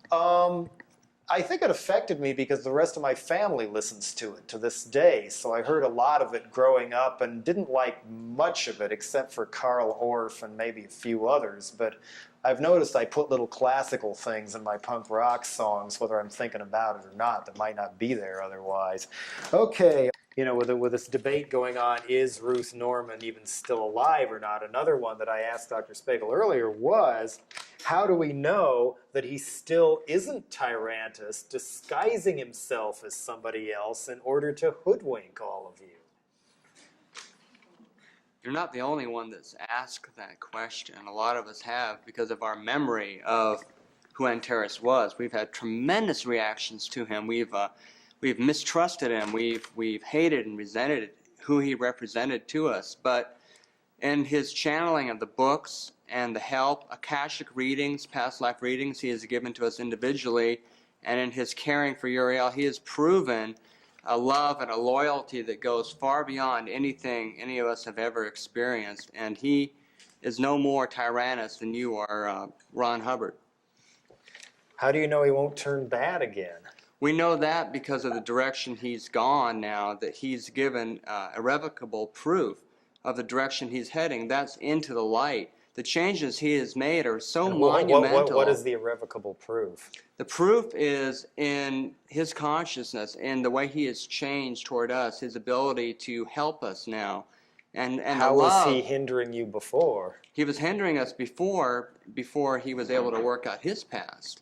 I think it affected me because the rest of my family listens to it to this day. So I heard a lot of it growing up and didn't like much of it except for Karl Orff and maybe a few others. But I've noticed I put little classical things in my punk rock songs, whether I'm thinking about it or not, that might not be there otherwise. Okay, you know, with this debate going on, is Ruth Norman even still alive or not? Another one that I asked Dr. Spiegel earlier was, how do we know that he still isn't Tyrantus, disguising himself as somebody else in order to hoodwink all of you? You're not the only one that's asked that question. A lot of us have, because of our memory of who Antares was. We've had tremendous reactions to him. We've mistrusted him. We've hated and resented who he represented to us. But in his channeling of the books and the help, Akashic readings, past life readings he has given to us individually, and in his caring for Uriel, he has proven a love and a loyalty that goes far beyond anything any of us have ever experienced. And he is no more Tyrannus than you are, Ron Hubbard. How do you know he won't turn bad again? We know that because of the direction he's gone now, that he's given irrevocable proof of the direction he's heading. That's into the light. The changes he has made are so monumental. What is the irrevocable proof? The proof is in his consciousness, in the way he has changed toward us, his ability to help us now. And how was he hindering you before? He was hindering us before he was able to work out his past.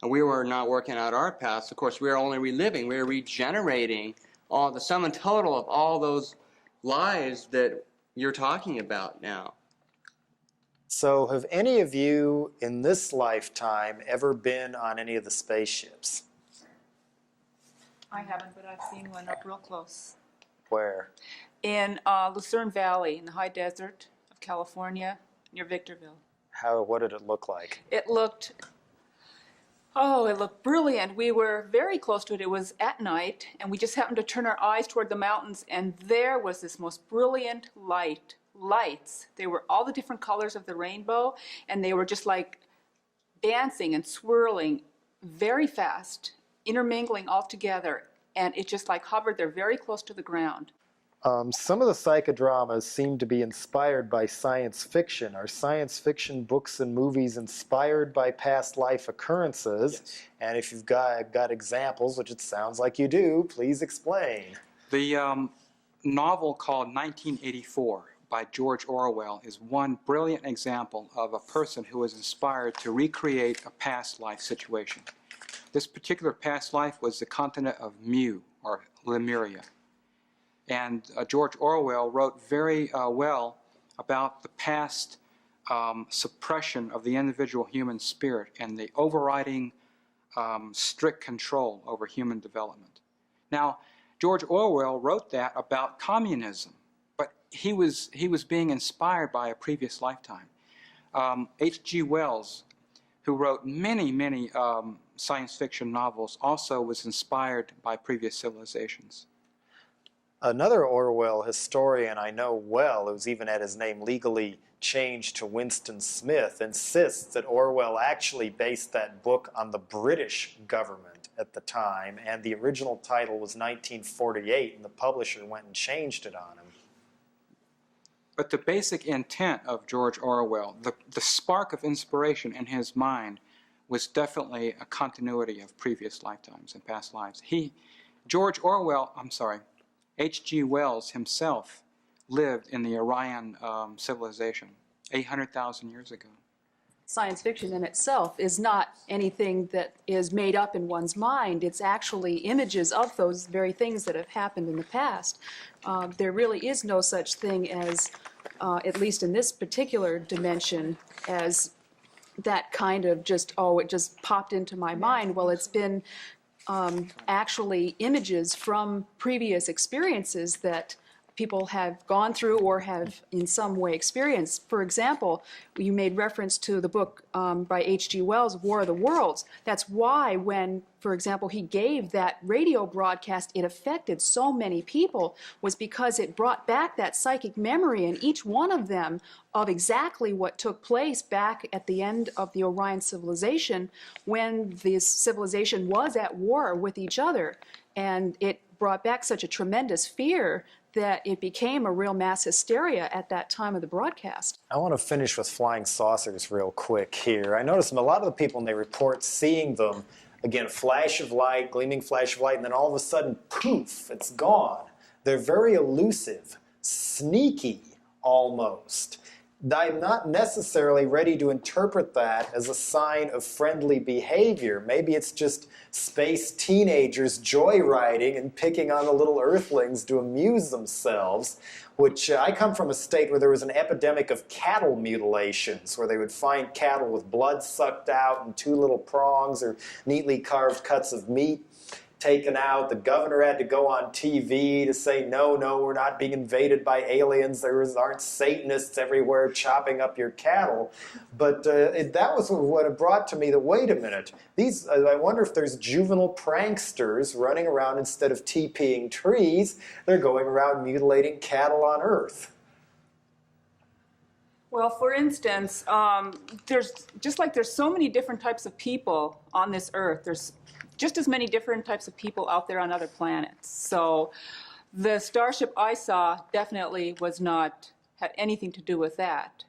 And we were not working out our past. Of course, we were only reliving. We were regenerating all the sum and total of all those lives that you're talking about now. So have any of you in this lifetime ever been on any of the spaceships? I haven't, but I've seen one up real close. Where? In Lucerne Valley, in the high desert of California, near Victorville. What did it look like? It looked brilliant. We were very close to it. It was at night, and we just happened to turn our eyes toward the mountains, and there was this most brilliant lights. They were all the different colors of the rainbow, and they were just like dancing and swirling very fast, intermingling all together, and it just like hovered there very close to the ground. Some of the psychodramas seem to be inspired by science fiction. Are science fiction books and movies inspired by past life occurrences? Yes. And if you've got examples, which it sounds like you do, please explain. The novel called 1984 by George Orwell is one brilliant example of a person who was inspired to recreate a past life situation. This particular past life was the continent of Mu, or Lemuria. And George Orwell wrote very well about the past suppression of the individual human spirit and the overriding strict control over human development. Now, George Orwell wrote that about communism, but he was being inspired by a previous lifetime. H.G. Wells, who wrote many science fiction novels, also was inspired by previous civilizations. Another Orwell historian I know well, who's even had his name legally changed to Winston Smith, insists that Orwell actually based that book on the British government at the time, and the original title was 1948, and the publisher went and changed it on him. But the basic intent of George Orwell, the spark of inspiration in his mind, was definitely a continuity of previous lifetimes and past lives. H.G. Wells himself lived in the Orion civilization 800,000 years ago. Science fiction in itself is not anything that is made up in one's mind. It's actually images of those very things that have happened in the past. There really is no such thing as, at least in this particular dimension, as that kind of just, it just popped into my mind. Well, it's been actually images from previous experiences that people have gone through or have in some way experienced. For example, you made reference to the book by H.G. Wells, War of the Worlds. That's why when, for example, he gave that radio broadcast, it affected so many people, was because it brought back that psychic memory in each one of them of exactly what took place back at the end of the Orion civilization when this civilization was at war with each other. And it brought back such a tremendous fear that it became a real mass hysteria at that time of the broadcast. I want to finish with flying saucers real quick here. I noticed a lot of the people, when they report seeing them, again, flash of light, gleaming flash of light, and then all of a sudden, poof, it's gone. They're very elusive, sneaky almost. I'm not necessarily ready to interpret that as a sign of friendly behavior. Maybe it's just space teenagers joyriding and picking on the little earthlings to amuse themselves, which I come from a state where there was an epidemic of cattle mutilations, where they would find cattle with blood sucked out and two little prongs or neatly carved cuts of meat taken out. The governor had to go on TV to say, no, we're not being invaded by aliens. There aren't Satanists everywhere chopping up your cattle. But that was what it brought to me that, wait a minute, I wonder if there's juvenile pranksters running around instead of TPing trees. They're going around mutilating cattle on Earth. Well, for instance, there's so many different types of people on this Earth. There's just as many different types of people out there on other planets. So the starship I saw definitely had anything to do with that.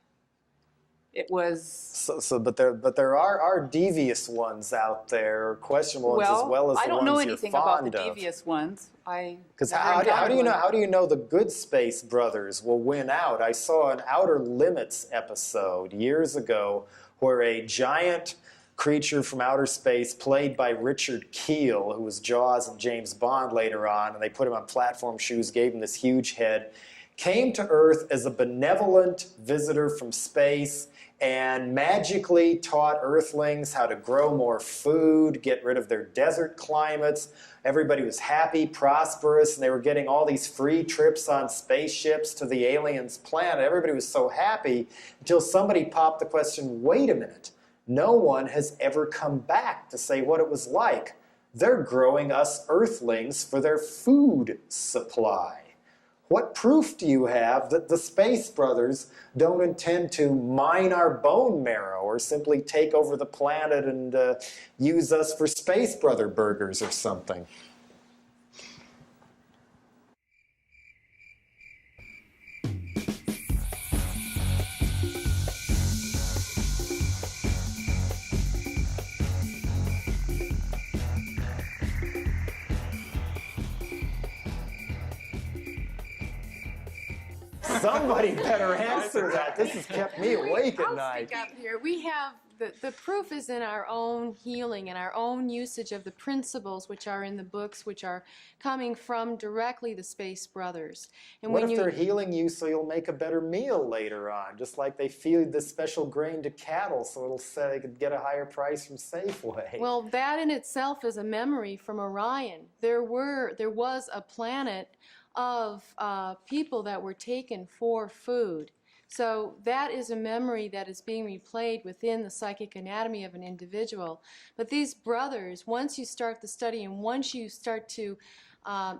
It was... But there are devious ones out there, questionable ones, as well as the ones you're fond of. I don't know anything about the devious ones. Because how do you know the good space brothers will win out? I saw an Outer Limits episode years ago where a giant creature from outer space, played by Richard Keel, who was Jaws and James Bond later on, and they put him on platform shoes, gave him this huge head, came to Earth as a benevolent visitor from space and magically taught Earthlings how to grow more food, get rid of their desert climates. Everybody was happy, prosperous, and they were getting all these free trips on spaceships to the aliens' planet. Everybody was so happy until somebody popped the question, wait a minute, no one has ever come back to say what it was like. They're growing us Earthlings for their food supply. What proof do you have that the Space Brothers don't intend to mine our bone marrow or simply take over the planet and use us for Space Brother burgers or something? Somebody better answer that. This has kept me awake at night. I'll speak up here. We have the proof is in our own healing and our own usage of the principles which are in the books, which are coming from directly the Space Brothers. And what if they're healing you so you'll make a better meal later on, just like they feed this special grain to cattle so it'll say they could get a higher price from Safeway? Well, that in itself is a memory from Orion. There was a planet of people that were taken for food. So that is a memory that is being replayed within the psychic anatomy of an individual. But these brothers, once you start the study and once you start to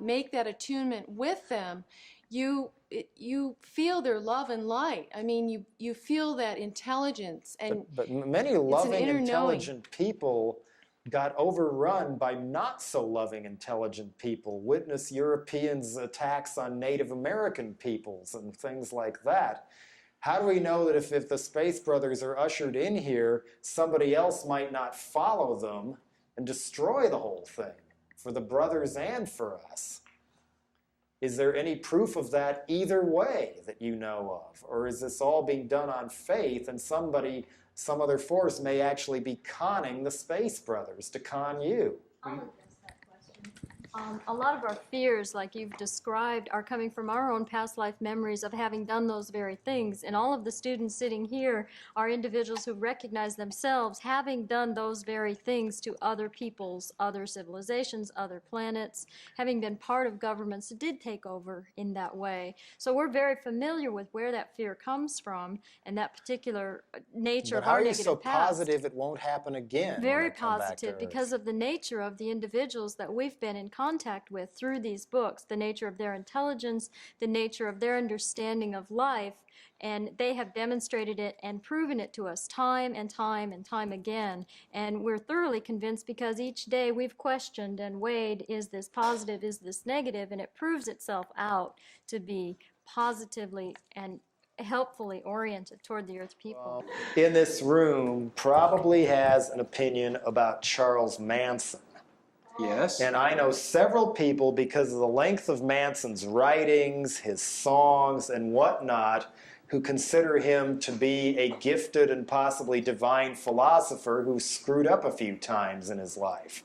make that attunement with them, you feel their love and light. I mean, you feel that intelligence. And but many loving, intelligent people got overrun by not so loving, intelligent people. Witness Europeans' attacks on Native American peoples and things like that. How do we know that if the Space Brothers are ushered in here, somebody else might not follow them and destroy the whole thing for the brothers and for us? Is there any proof of that either way that you know of? Or is this all being done on faith and somebody, some other force may actually be conning the Space Brothers to con you? I'll address that question. A lot of our fears, like you've described, are coming from our own past life memories of having done those very things. And all of the students sitting here are individuals who recognize themselves having done those very things to other peoples, other civilizations, other planets, having been part of governments that did take over in that way. So we're very familiar with where that fear comes from and that particular nature But of how our are you negative so past. positive it won't happen again? Very when they come back to positive Earth? because of the nature of the individuals that we've been in contact with through these books, the nature of their intelligence, the nature of their understanding of life, and they have demonstrated it and proven it to us time and time and time again. And we're thoroughly convinced because each day we've questioned and weighed, is this positive, is this negative, and it proves itself out to be positively and helpfully oriented toward the Earth people. In this room probably has an opinion about Charles Manson. Yes. And I know several people, because of the length of Manson's writings, his songs, and whatnot, who consider him to be a gifted and possibly divine philosopher who screwed up a few times in his life.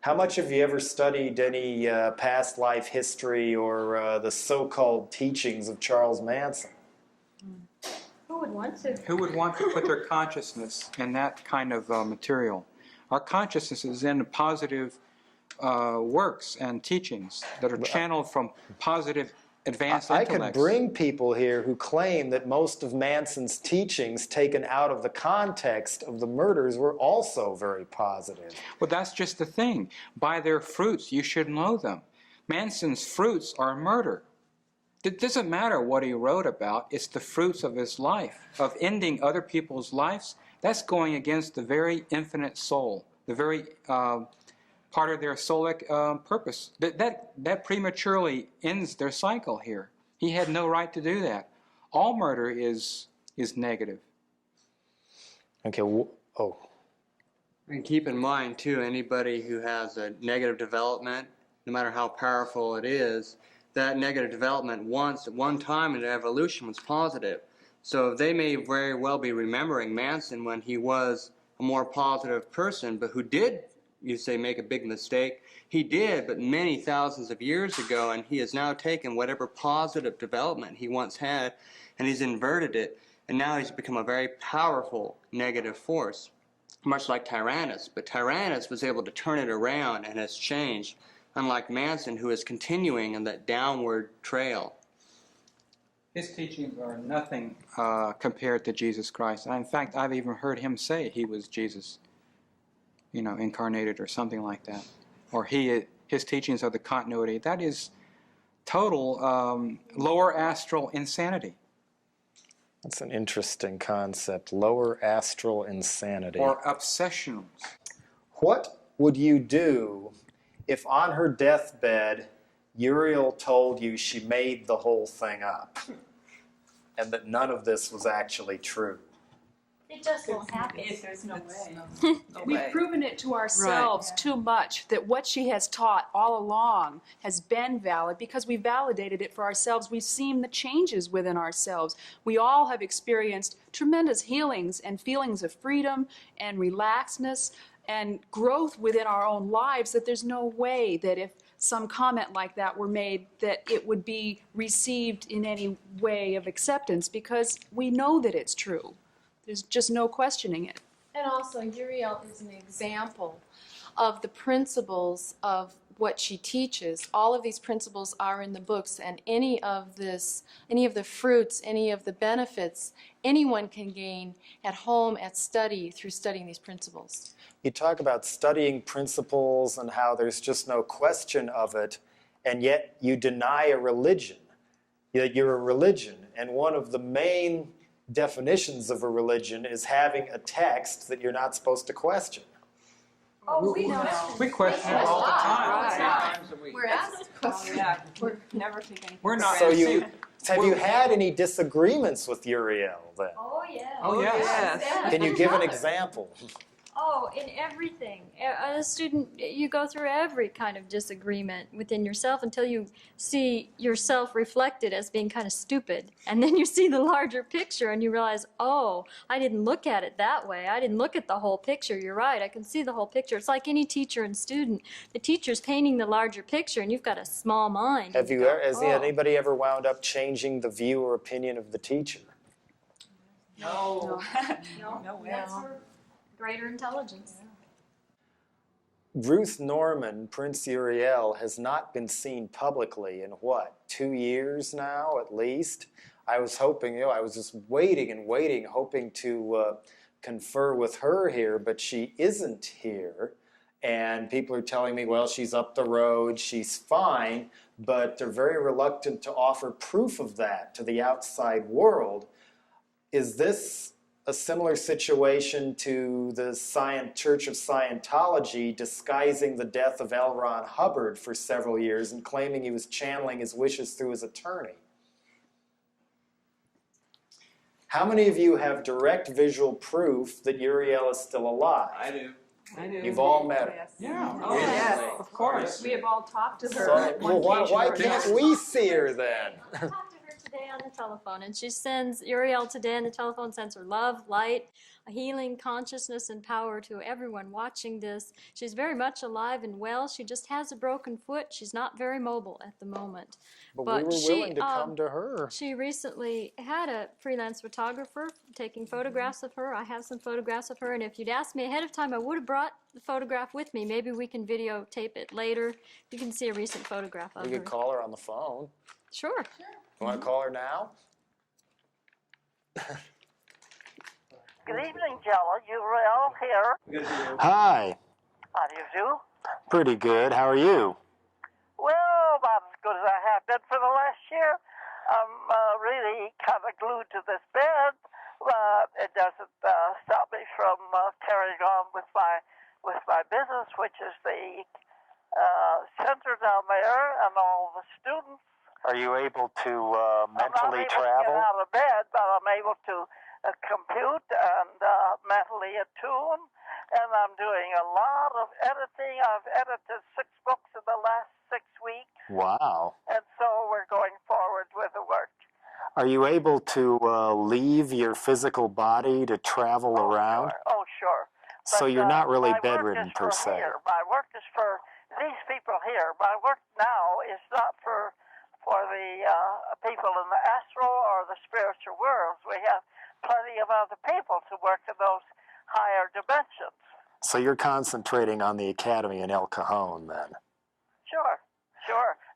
How much have you ever studied any past life history or the so-called teachings of Charles Manson? Who would want to? Who would want to put their consciousness in that kind of material? Our consciousness is in positive works and teachings that are channeled from positive advanced I intellects. could bring people here who claim that most of Manson's teachings taken out of the context of the murders were also very positive. Well, that's just the thing. By their fruits, you should know them. Manson's fruits are murder. It doesn't matter what he wrote about. It's the fruits of his life, of ending other people's lives. That's going against the very infinite soul, the very part of their soulic purpose. That prematurely ends their cycle here. He had no right to do that. All murder is negative. Okay, And keep in mind, too, anybody who has a negative development, no matter how powerful it is, that negative development once at one time in evolution was positive. So they may very well be remembering Manson when he was a more positive person, but who did, you say, make a big mistake. He did, but many thousands of years ago, and he has now taken whatever positive development he once had, and he's inverted it, and now he's become a very powerful negative force, much like Tyrannus. But Tyrannus was able to turn it around and has changed, unlike Manson, who is continuing on that downward trail. His teachings are nothing compared to Jesus Christ. In fact, I've even heard him say he was Jesus, incarnated or something like that. Or his teachings are the continuity. That is total lower astral insanity. that's an interesting concept, lower astral insanity. Or obsessionals. What would you do if on her deathbed, Uriel told you she made the whole thing up and that none of this was actually true? It just won't happen. There's no way. We've proven it to ourselves too much that what she has taught all along has been valid because we validated it for ourselves. We've seen the changes within ourselves. We all have experienced tremendous healings and feelings of freedom and relaxedness and growth within our own lives, that there's no way that if some comment like that were made that it would be received in any way of acceptance, because we know that it's true. There's just no questioning it. And also, Uriel is an example of the principles of what she teaches. All of these principles are in the books, and any of the fruits, any of the benefits, anyone can gain at home, at study, through studying these principles. You talk about studying principles and how there's just no question of it, and yet you deny a religion. That you're a religion, and one of the main definitions of a religion is having a text that you're not supposed to question. Oh, We question it all the time. Right. We're asked questions. We're never taking. We're not. So have you had any disagreements with Uriel then? Oh, yeah. Oh, yes. Can you give an example? Oh, in everything. A student, you go through every kind of disagreement within yourself until you see yourself reflected as being kind of stupid. And then you see the larger picture and you realize, oh, I didn't look at it that way. I didn't look at the whole picture. You're right. I can see the whole picture. It's like any teacher and student. The teacher's painting the larger picture and you've got a small mind. Has anybody ever wound up changing the view or opinion of the teacher? No. No. That's for greater intelligence. Ruth Norman, Prince Uriel, has not been seen publicly in what, 2 years now at least? I was hoping, I was just waiting and waiting, hoping to confer with her here, but she isn't here. And people are telling me, well, she's up the road, she's fine, but they're very reluctant to offer proof of that to the outside world. Is this a similar situation to the Church of Scientology disguising the death of L. Ron Hubbard for several years and claiming he was channeling his wishes through his attorney? How many of you have direct visual proof that Uriel is still alive? I do. You've all met her. Yes. Yeah. Oh, yes, of course. We have all talked to her. So, well, why can't we see her then? I talked to her today on the telephone, and she sends, Uriel today on the telephone sends her love, light, a healing consciousness and power to everyone watching this. She's very much alive and well. She just has a broken foot. She's not very mobile at the moment. But we were willing to come to her. She recently had a freelance photographer taking photographs of her. I have some photographs of her, and if you'd asked me ahead of time, I would have brought the photograph with me. Maybe we can videotape it later. You can see a recent photograph of her. We could call her on the phone. Sure. You want to call her now? Good evening, Jello. Uriel here. Hi. How do you do? Pretty good. How are you? Well, about as good as I have been for the last year. I'm really kind of glued to this bed, but it doesn't stop me from carrying on with my business, which is the center down there and all the students. Are you able to mentally I'm not able to travel? get out of bed, but I'm able to compute and mentally attune, and I'm doing a lot of editing. I've edited 6 books in the last 6 weeks. Wow. And so we're going forward with the work. Are you able to leave your physical body to travel around? Sure. Oh, sure. So But, you're not really my work bedridden is per for se. Here. My work is for these people here. My work now is not for the people in the astral or the spiritual worlds. We have plenty of other people to work in those higher dimensions. So you're concentrating on the academy in El Cajon then? Sure.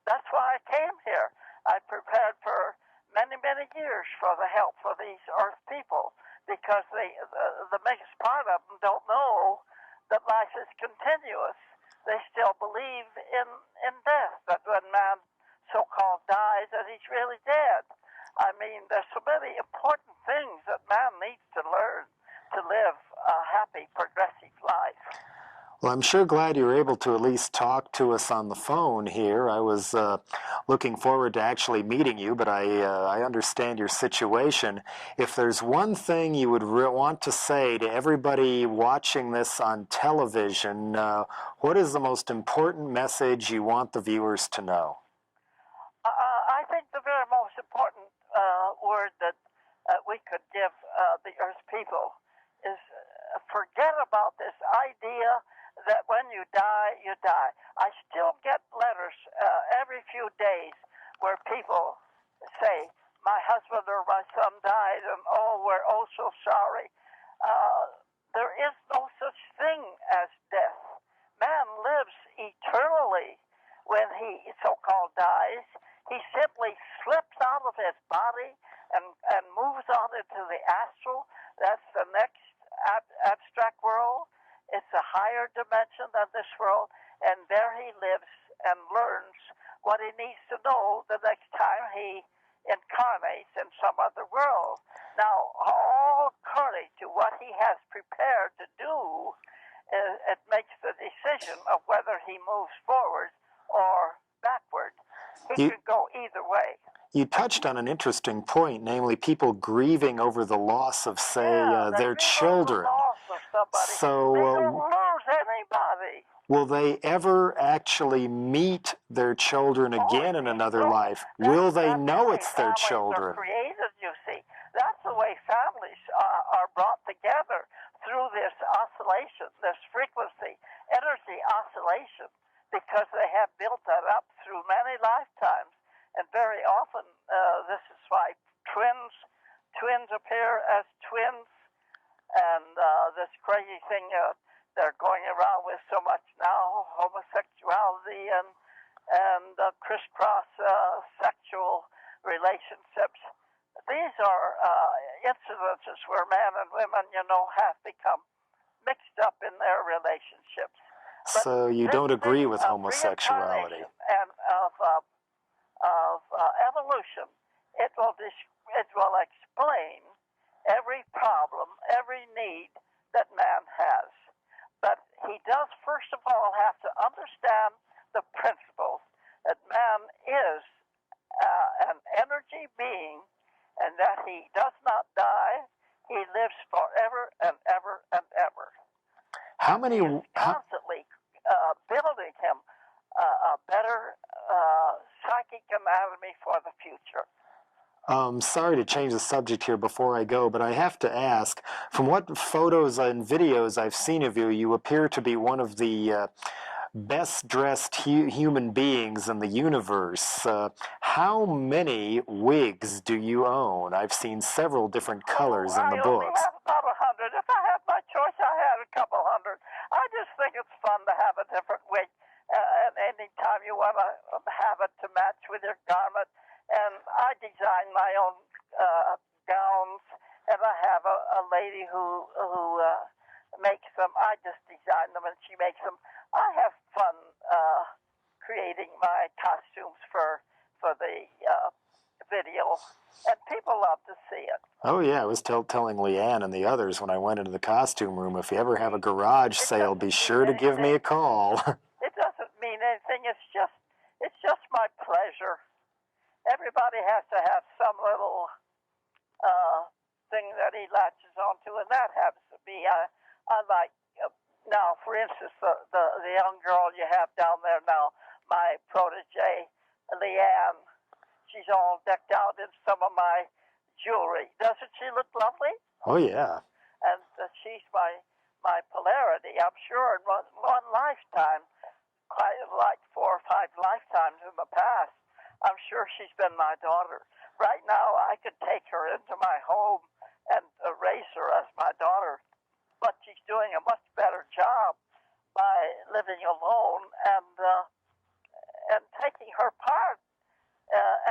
That's why I came here. I prepared for many, many years for the help for these Earth people, because the biggest part of them don't know that life is continuous. They still believe in death, that when man so-called dies, that he's really dead. I mean, there's so many important things that man needs to learn to live a happy, progressive life. Well, I'm sure glad you were able to at least talk to us on the phone here. I was looking forward to actually meeting you, but I understand your situation. If there's one thing you would want to say to everybody watching this on television, what is the most important message you want the viewers to know? I think the very most important word that we could give the Earth people is forget about this idea that when you die, you die. I still get letters every few days where people say, my husband or my son died, and oh, we're oh so sorry. There is no such thing as death. Man lives eternally when he so-called dies. He simply slips out of his body and moves on into the astral. That's the next abstract world. It's a higher dimension than this world, and there he lives and learns what he needs to know the next time he incarnates in some other world. Now, all according to what he has prepared to do, it makes the decision of whether he moves forward or backward. He could go either way. You touched on an interesting point, namely people grieving over the loss of, say, their children. The loss of somebody. So, they don't lose anybody. will they ever actually meet their children again in another life? Will they know it's their children? Families are created, you see. That's the way families are brought together, through this oscillation, this frequency, energy oscillation, because they have built that up through many lifetimes. And very often, this is why twins appear as twins, and this crazy thing they're going around with so much now, homosexuality and crisscross sexual relationships. These are incidences where man and women, have become mixed up in their relationships. But So you don't agree with homosexuality? And of evolution, it will explain every problem, every need that man has. But he does, first of all, have to understand the principles that man is an energy being, and that he does not die. He lives forever and ever and ever. How many? Constantly building him a better psychic anatomy for the future. Sorry to change the subject here before I go, but I have to ask, from what photos and videos I've seen of you, you appear to be one of the best-dressed human beings in the universe. How many wigs do you own? I've seen several different colors in the books. I only have about 100. If I had my choice, I had a couple hundred. I just think it's fun to have a different wig. And any time you want to have it to match with your garment. And I design my own gowns, and I have a lady who makes them. I just design them, and she makes them. I have fun creating my costumes for the video, and people love to see it. Oh yeah, I was telling Leanne and the others when I went into the costume room, if you ever have a garage sale, be sure to give me a call. It doesn't mean anything. It's just my pleasure. Everybody has to have some little thing that he latches onto, and that happens to be. I like now, for instance, the young girl you have down there now, my protege, Leanne. She's all decked out in some of my jewelry. Doesn't she look lovely? Oh yeah. And she's my polarity. I'm sure in one lifetime, quite like 4 or 5 lifetimes in the past, I'm sure she's been my daughter. Right now, I could take her into my home and raise her as my daughter, but she's doing a much better job by living alone and taking her part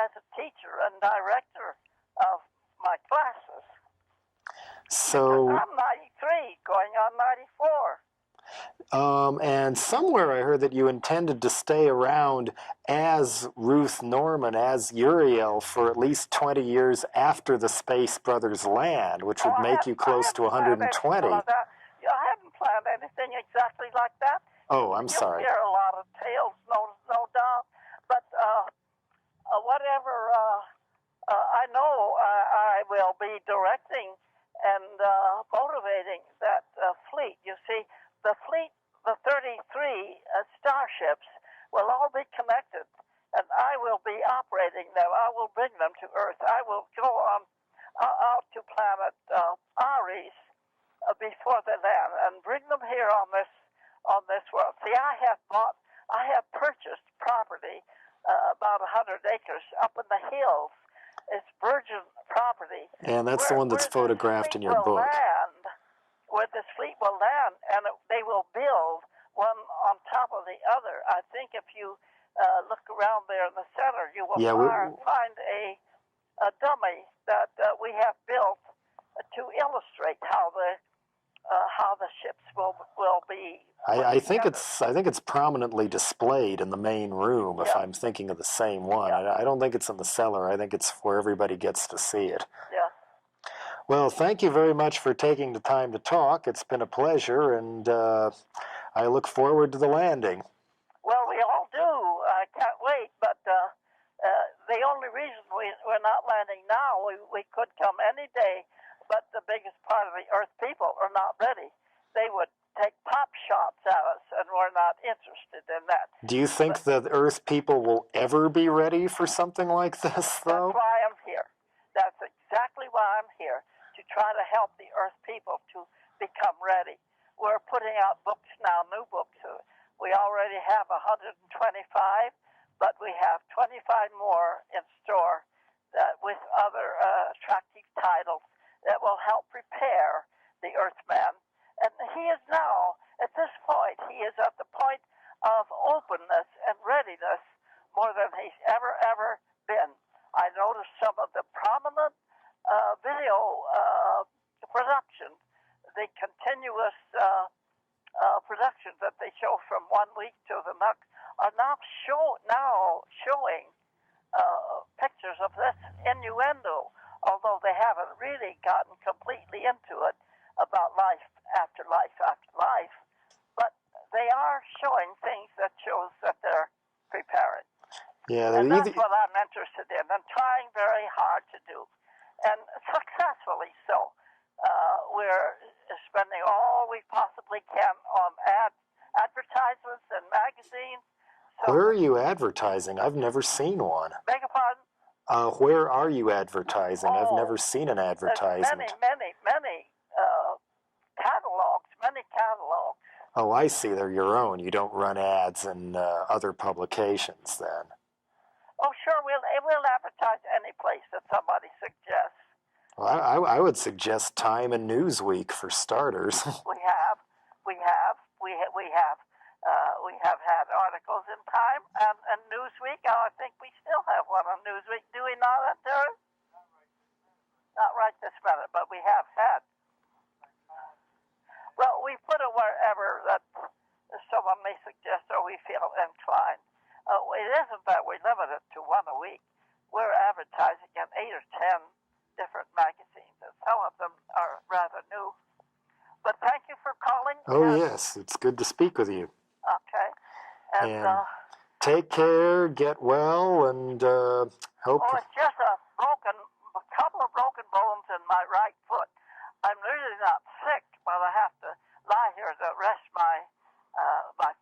as a teacher and director of my classes. So I'm 93, going on 94. And somewhere I heard that you intended to stay around as Ruth Norman, as Uriel, for at least 20 years after the Space Brothers land, which would make you close to 120. I haven't planned anything exactly like that. Oh, I'm sorry. You'll hear a lot of tales, no doubt. But whatever, I know I will be directing and motivating that fleet. You see, the fleet, the 33 starships, will all be connected, and I will be operating them. I will bring them to Earth. I will go on out to planet Aries before they land and bring them here on this world. See, I have purchased property, about 100 acres up in the hills. It's virgin property. And that's the one that's photographed in your book. Where this fleet will land, and they will build one on top of the other. I think if you look around there in the center, you will find a dummy that we have built to illustrate how the ships will be. I think it's prominently displayed in the main room. If I'm thinking of the same one, I don't think it's in the cellar. I think it's where everybody gets to see it. Yeah. Well, thank you very much for taking the time to talk. It's been a pleasure, and I look forward to the landing. Well, we all do. I can't wait, but the only reason we're not landing now, we could come any day, but the biggest part of the Earth people are not ready. they would take pop shots at us, and we're not interested in that. Do you think the Earth people will ever be ready for something like this, though? That's why I'm here. That's exactly why I'm here, to try to help the Earth people to become ready. We're putting out books now, new books. We already have 125, but we have 25 more in store with other attractive titles that will help prepare the Earthman. And he is now, at this point, he is at the point of openness and readiness more than he's ever been. I noticed some of the prominent video productions, the continuous productions that they show from 1 week to the next, are now showing pictures of this innuendo, although they haven't really gotten completely into it about life after life after life. But they are showing things that shows that they're preparing. Yeah, and that's what I'm interested in and trying very hard to do, and successfully so. We're spending all we possibly can on advertisements and magazines. So where are you advertising? I've never seen one. Beg your pardon? Where are you advertising? I've never seen an advertisement. Many catalogs, many catalogs. Oh, I see. They're your own. You don't run ads in other publications, then. Oh, sure. We'll advertise any place that somebody suggests. Well, I would suggest Time and Newsweek for starters. We have had articles in Time and Newsweek. I think we still have one on Newsweek. Do we not, Terry? Not right this minute, but we have had. Well, we put it wherever that someone may suggest or we feel inclined. It isn't that we limit it to one a week. We're advertising in 8 or 10 different magazines, and some of them are rather new. But thank you for calling. Oh, yes. It's good to speak with you. Okay. And take care, get well, and hope... Oh, it's just a couple of broken bones in my right foot. I'm really not sick, but I have to lie here to rest my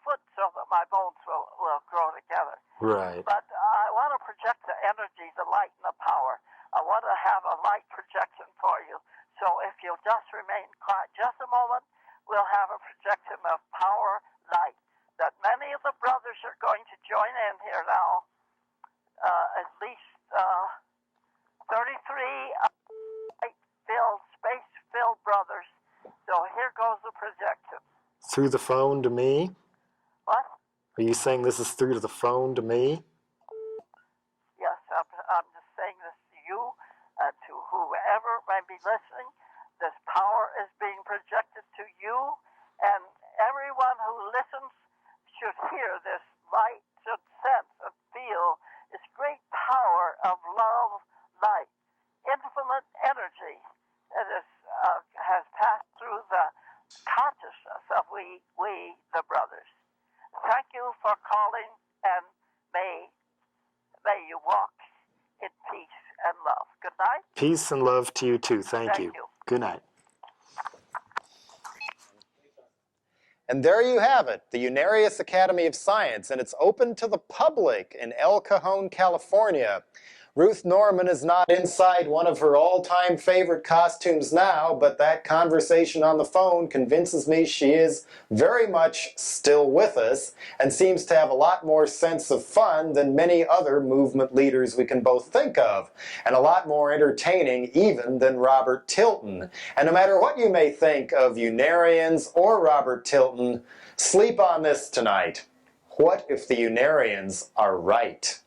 foot so that my bones will grow together. Right. But I want to project the energy, the light, and the power. I want to have a light projection for you. So if you'll just remain quiet just a moment, we'll have a projection of power, light, that many of the brothers are going to join in here now. At least 33 light-filled, space-filled brothers. So here goes the projection. Through the phone to me? What? Are you saying this is through to the phone to me? Yes, I'm just saying this to you, to whoever may be listening. This power is being projected to you, and everyone who listens should hear this light, should sense and feel this great power of love, light, infinite energy that has passed through the consciousness of we the brothers. Thank you for calling, and may you walk in peace and love. Good night. Peace and love to you too. Thank you. Good night. And there you have it, the Unarius Academy of Science, and it's open to the public in El Cajon, California. Ruth Norman is not inside one of her all-time favorite costumes now, but that conversation on the phone convinces me she is very much still with us and seems to have a lot more sense of fun than many other movement leaders we can both think of, and a lot more entertaining even than Robert Tilton. And no matter what you may think of Unarians or Robert Tilton, sleep on this tonight. What if the Unarians are right?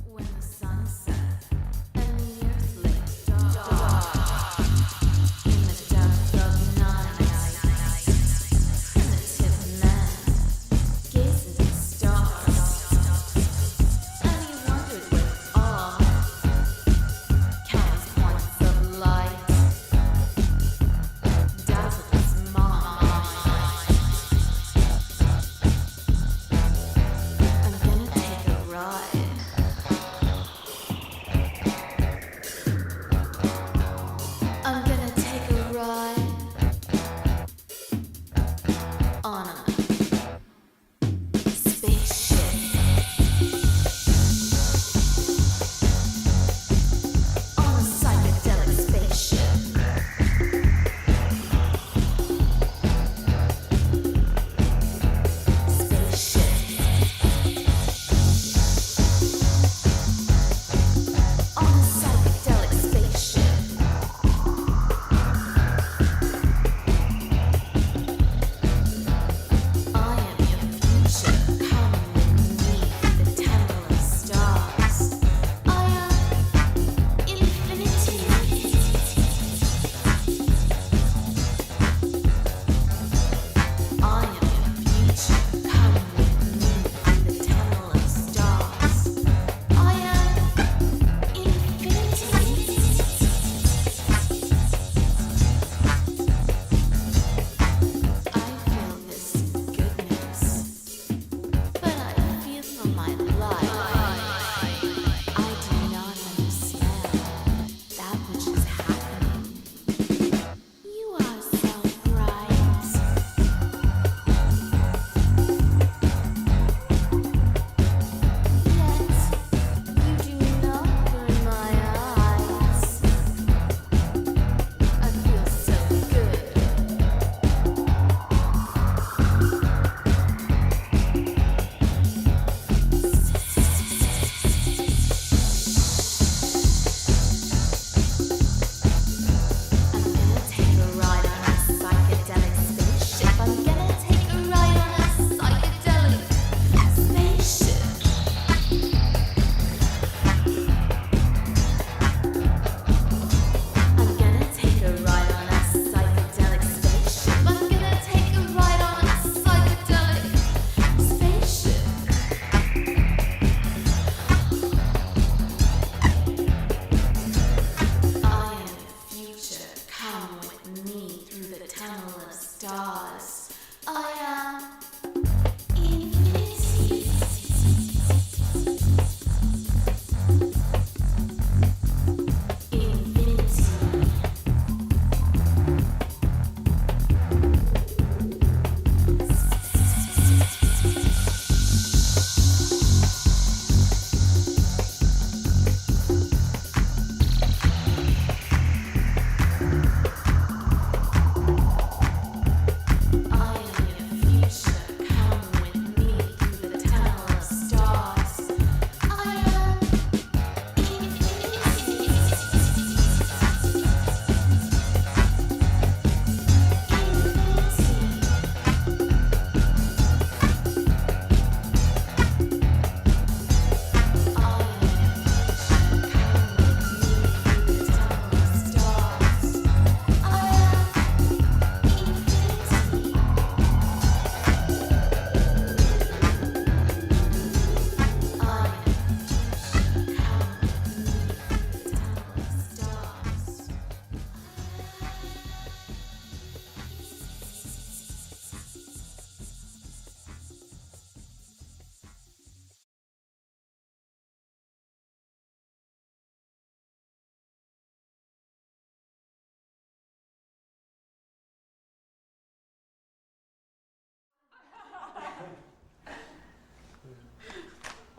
When the sun sets and the earth lays dark in the depths of night, and the tip man gazes at stars, and he wondered with awe, countless points of light.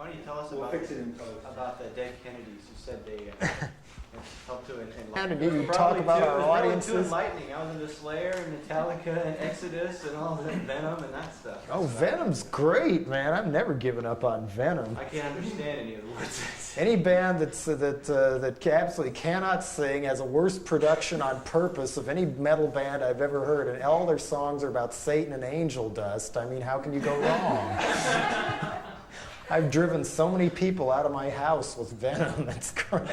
Why don't you tell us We'll about, fix it in post. about the dead Kennedys? You said they helped to enlighten. How did you talk about our Too audiences? enlightening. I was into Slayer and Metallica and Exodus and all that Venom and that stuff. Oh, Venom's great, man. I've never given up on Venom. I can't understand any of the words. Any band that absolutely cannot sing has a worse production on purpose of any metal band I've ever heard, and all their songs are about Satan and angel dust. I mean, how can you go wrong? I've driven so many people out of my house with Venom. That's great.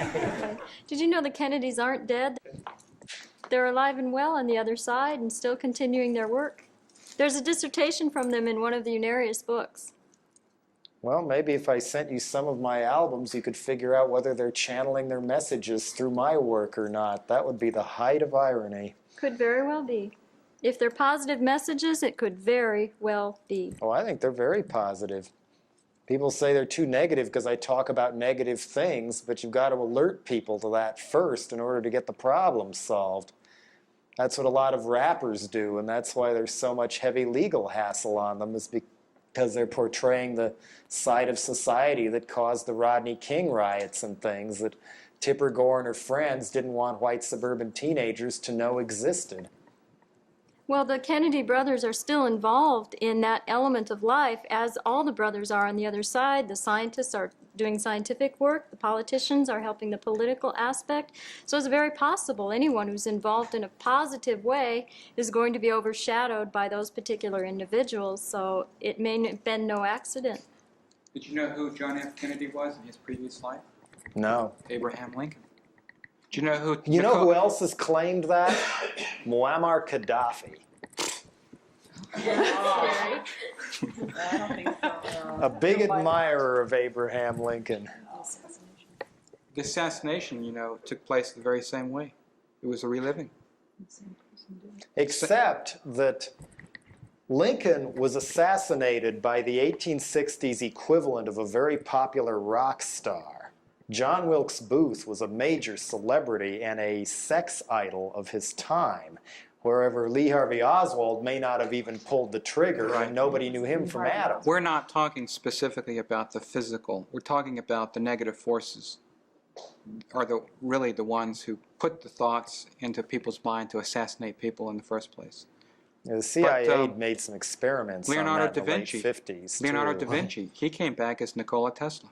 Did you know the Kennedys aren't dead? They're alive and well on the other side and still continuing their work. There's a dissertation from them in one of the Unarius books. Well, maybe if I sent you some of my albums, you could figure out whether they're channeling their messages through my work or not. That would be the height of irony. Could very well be. If they're positive messages, it could very well be. Oh, I think they're very positive. People say they're too negative because I talk about negative things, but you've got to alert people to that first in order to get the problem solved. That's what a lot of rappers do, and that's why there's so much heavy legal hassle on them, is because they're portraying the side of society that caused the Rodney King riots and things that Tipper Gore and her friends didn't want white suburban teenagers to know existed. Well, the Kennedy brothers are still involved in that element of life, as all the brothers are on the other side. The scientists are doing scientific work. The politicians are helping the political aspect. So it's very possible anyone who's involved in a positive way is going to be overshadowed by those particular individuals. So it may have been no accident. Did you know who John F. Kennedy was in his previous life? No. Abraham Lincoln. Do you know who? You know who else has claimed that? Muammar Gaddafi. I don't think so. A big admirer of Abraham Lincoln. The assassination, you know, took place the very same way. It was a reliving. Except that Lincoln was assassinated by the 1860s equivalent of a very popular rock star. John Wilkes Booth was a major celebrity and a sex idol of his time, wherever Lee Harvey Oswald may not have even pulled the trigger, and nobody knew him from Adam. We're not talking specifically about the physical. We're talking about the negative forces are really the ones who put the thoughts into people's mind to assassinate people in the first place. The CIA made some experiments Leonardo on that da in the Vinci. late 50s. Leonardo da Vinci, he came back as Nikola Tesla.